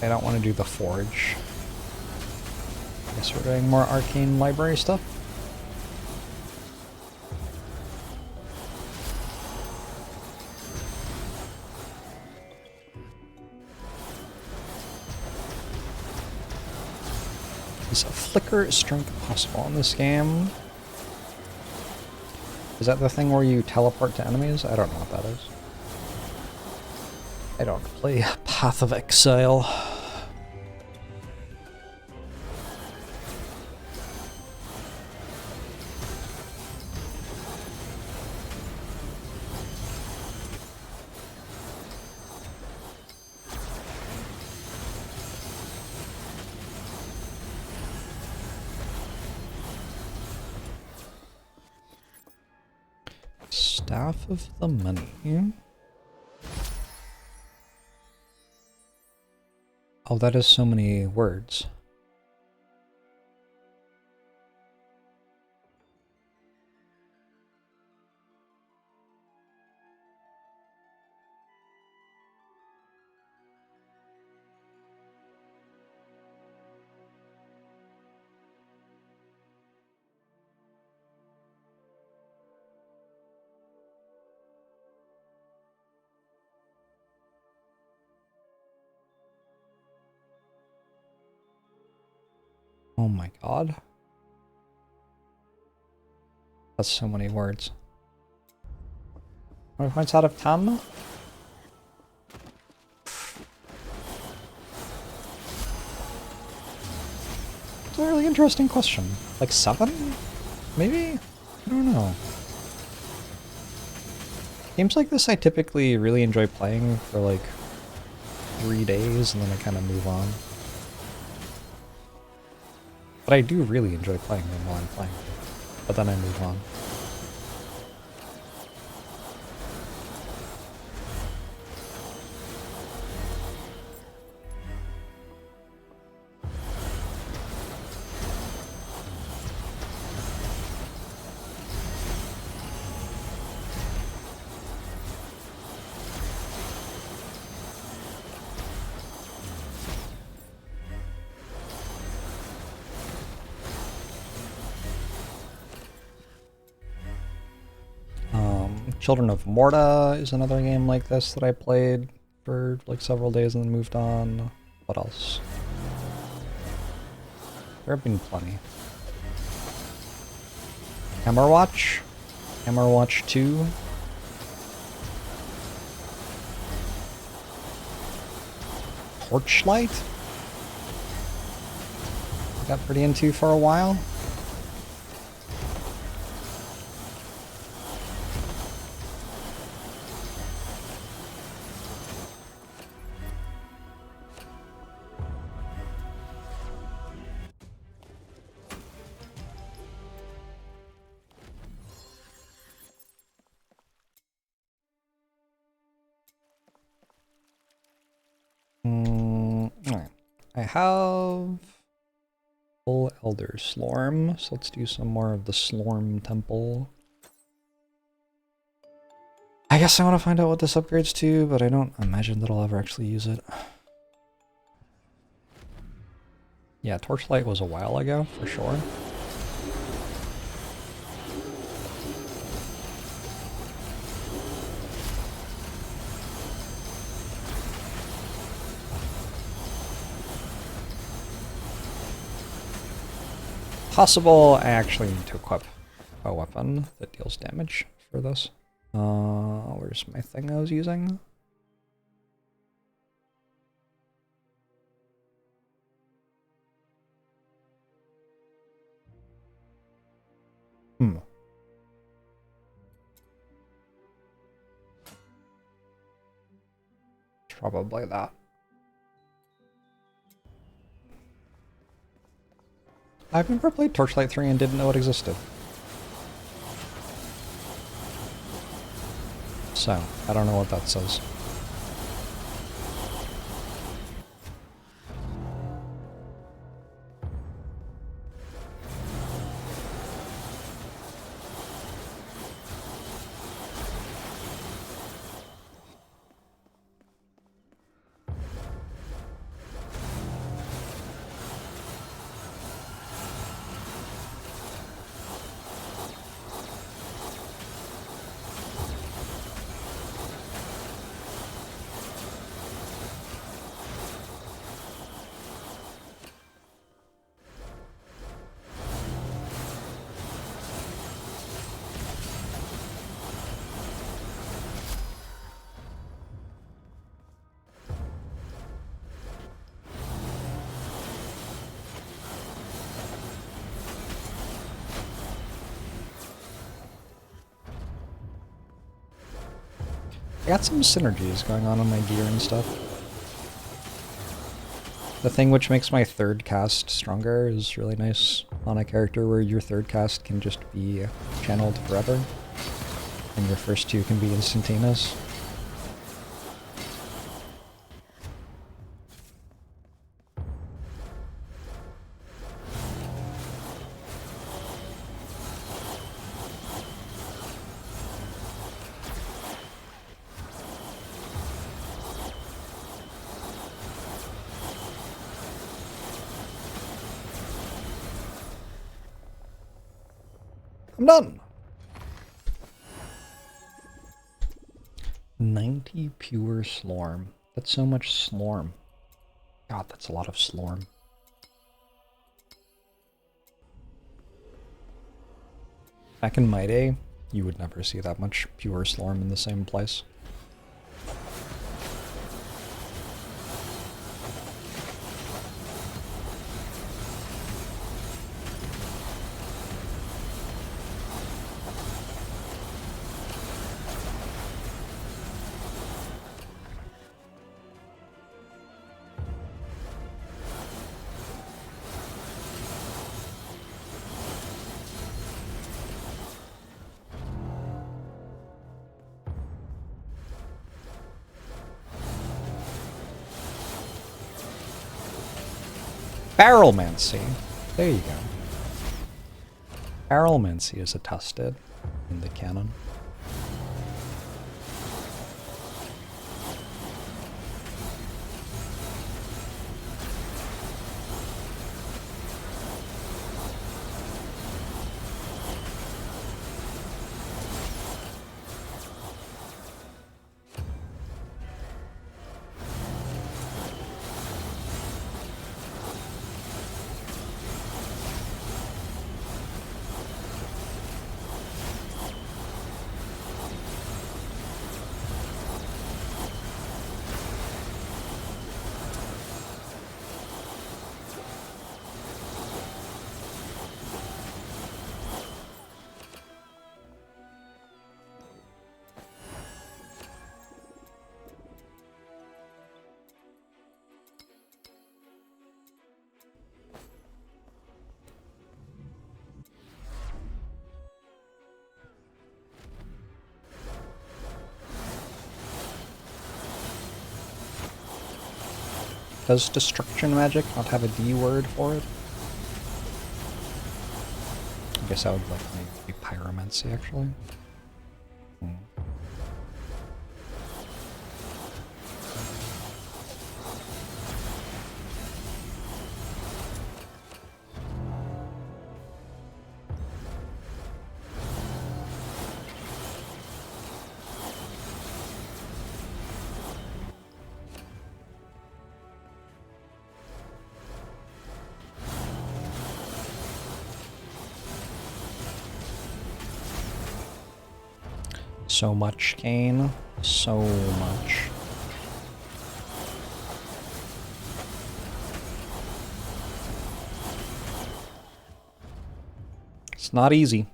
don't want to do the forge. I guess we're doing more arcane library stuff. Is a flicker strength possible in this game? Is that the thing where you teleport to enemies? I don't know what that is. I don't play Path of Exile. Staff of the Money. Oh, that is so many words. Oh my god. That's so many words. How many points out of 10? It's a really interesting question. Like 7? Maybe? I don't know. Games like this I typically really enjoy playing for like 3 days and then I kind of move on. But I do really enjoy playing them while I'm playing. But then I move on. Children of Morta is another game like this that I played for like several days and then moved on. What else? There have been plenty. Hammerwatch? Hammerwatch 2? Torchlight? I got pretty into for a while. Alright. I have full Elder Slorm, so let's do some more of the Slorm Temple. I guess I want to find out what this upgrades to, but I don't imagine that I'll ever actually use it. Yeah, Torchlight was a while ago, for sure. Possible I actually need to equip a weapon that deals damage for this. Where's my thing I was using? Probably that. I've never played Torchlight 3 and didn't know it existed. So, I don't know what that says. I got some synergies going on my gear and stuff. The thing which makes my third cast stronger is really nice on a character where your third cast can just be channeled forever, and your first two can be instantaneous. I'm done! 90 pure Slorm. That's so much Slorm. God, that's a lot of Slorm. Back in my day, you would never see that much pure Slorm in the same place. Barrelmancy. There you go. Barrelmancy is attested in the canon. Does destruction magic not have a D word for it? I guess that would like maybe be pyromancy actually. So much, Kane. So much. It's not easy.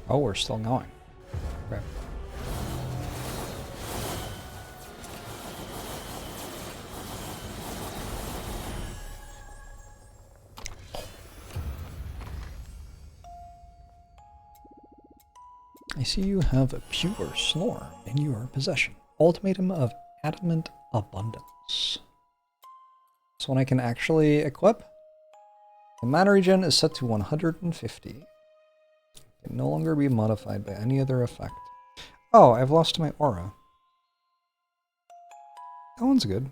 Oh, we're still going. Okay. I see you have a pure Slorm in your possession. Ultimatum of Adamant Abundance. This one I can actually equip. The mana regen is set to 150. It can no longer be modified by any other effect. Oh, I've lost my aura. That one's good.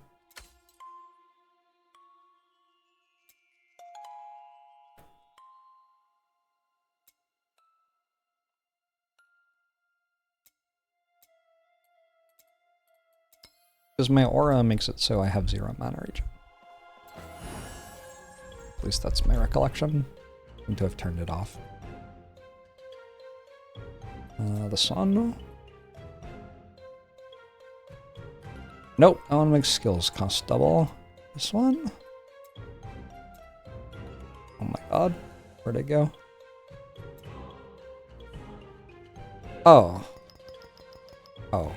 Because my aura makes it so I have 0 mana regen. At least that's my recollection. I seem to have turned it off. The sun? Nope, that one makes skills cost double. This one? Oh my god, where'd it go? Oh. Oh.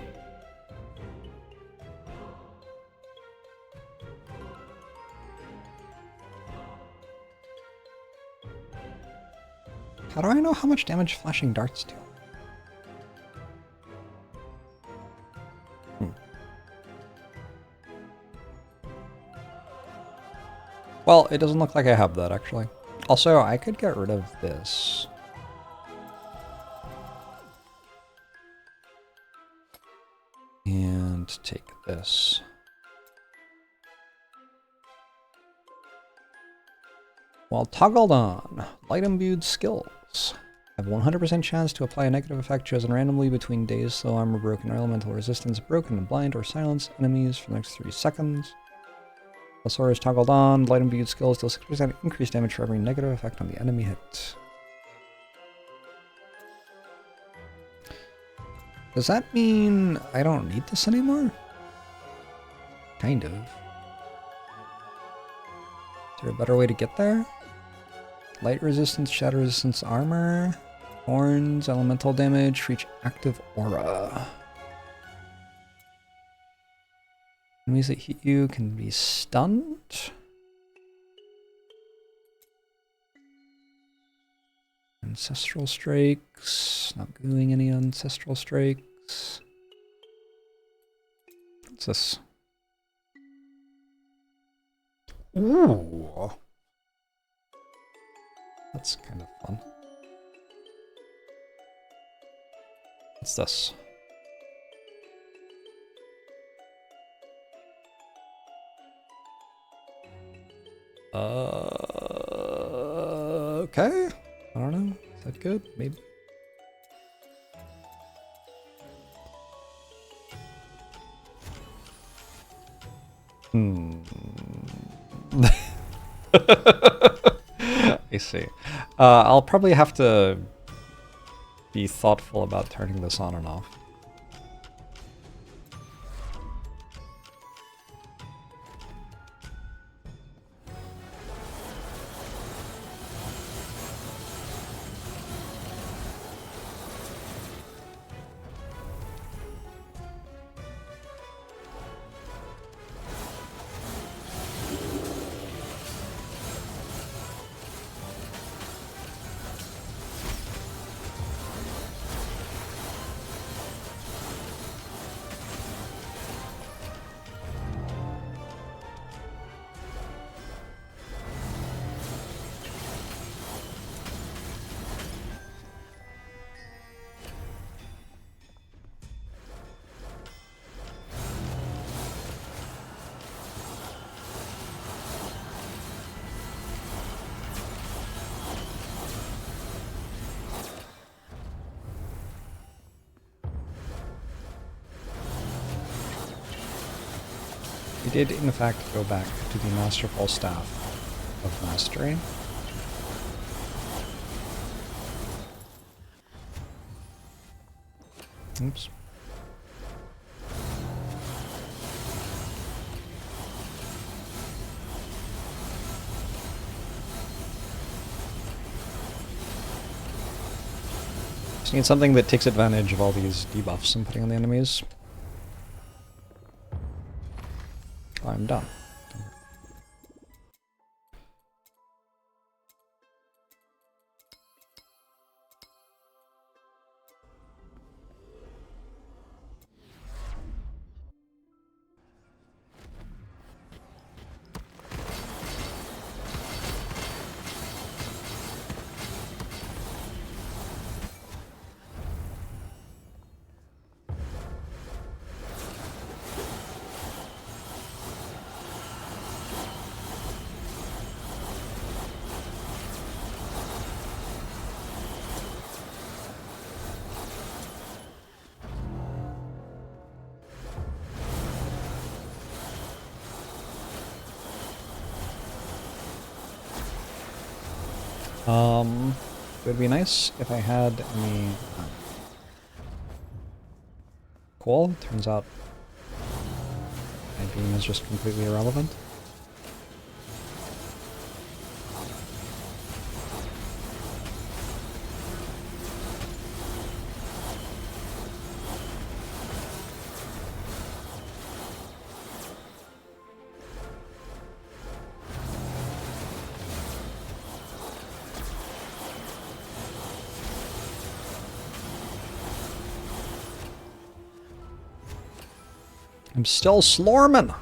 How do I know how much damage flashing darts do? Well, it doesn't look like I have that, actually. Also, I could get rid of this. And take this. While toggled on, light imbued skills. Have 100% chance to apply a negative effect chosen randomly between days, slow armor, broken, or elemental resistance, broken, blind, or silence enemies for the next 3 seconds. The sword is toggled on, light imbued skills deal 6% increased damage for every negative effect on the enemy hit. Does that mean I don't need this anymore? Kind of. Is there a better way to get there? Light resistance, shadow resistance armor, horns, elemental damage, reach active aura. Enemies that hit you can be stunned. Ancestral strikes. Not doing any ancestral strikes. What's this? Ooh. That's kind of fun. What's this? Okay. I don't know. Is that good? Maybe. I see. I'll probably have to be thoughtful about turning this on and off. We did, in fact, go back to the Masterful Staff of Mastery. Oops. Just need something that takes advantage of all these debuffs I'm putting on the enemies. I'm done. It would be nice if I had any... Cool, turns out my beam is just completely irrelevant. I'm still Slorman!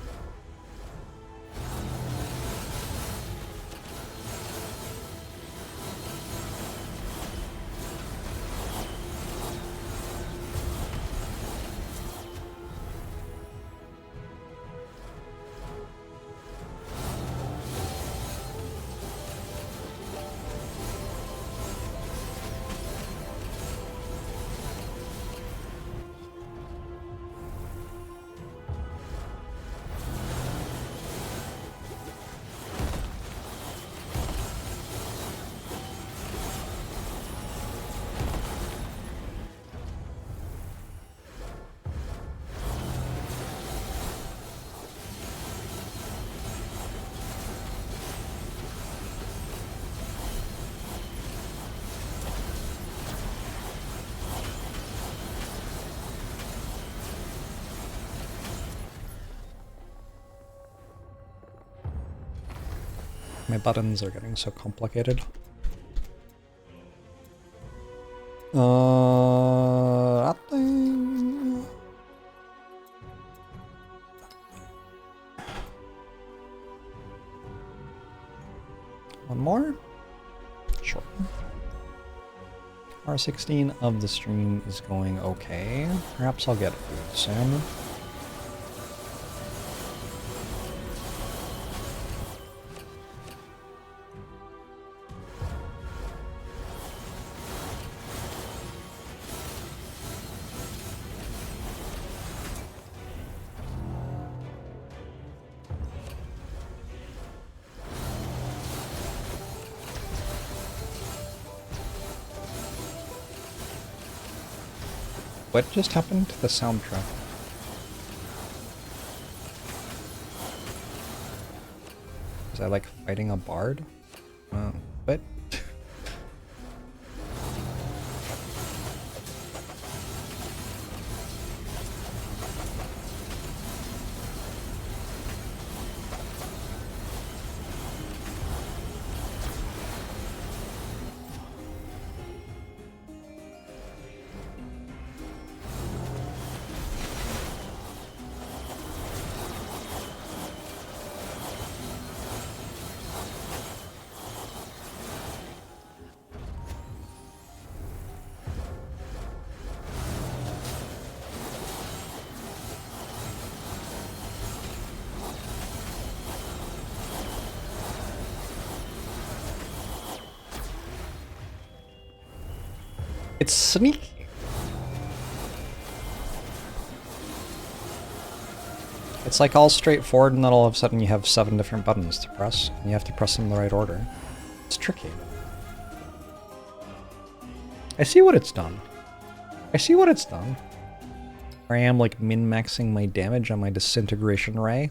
My buttons are getting so complicated. That thing. One more? Sure. R16 of the stream is going okay. Perhaps I'll get food soon. What just happened to the soundtrack? Was I like fighting a bard? What? It's sneaky. It's like all straightforward, and then all of a sudden you have 7 different buttons to press, and you have to press them in the right order. It's tricky. I see what it's done. I see what it's done. Here I am like min-maxing my damage on my disintegration ray.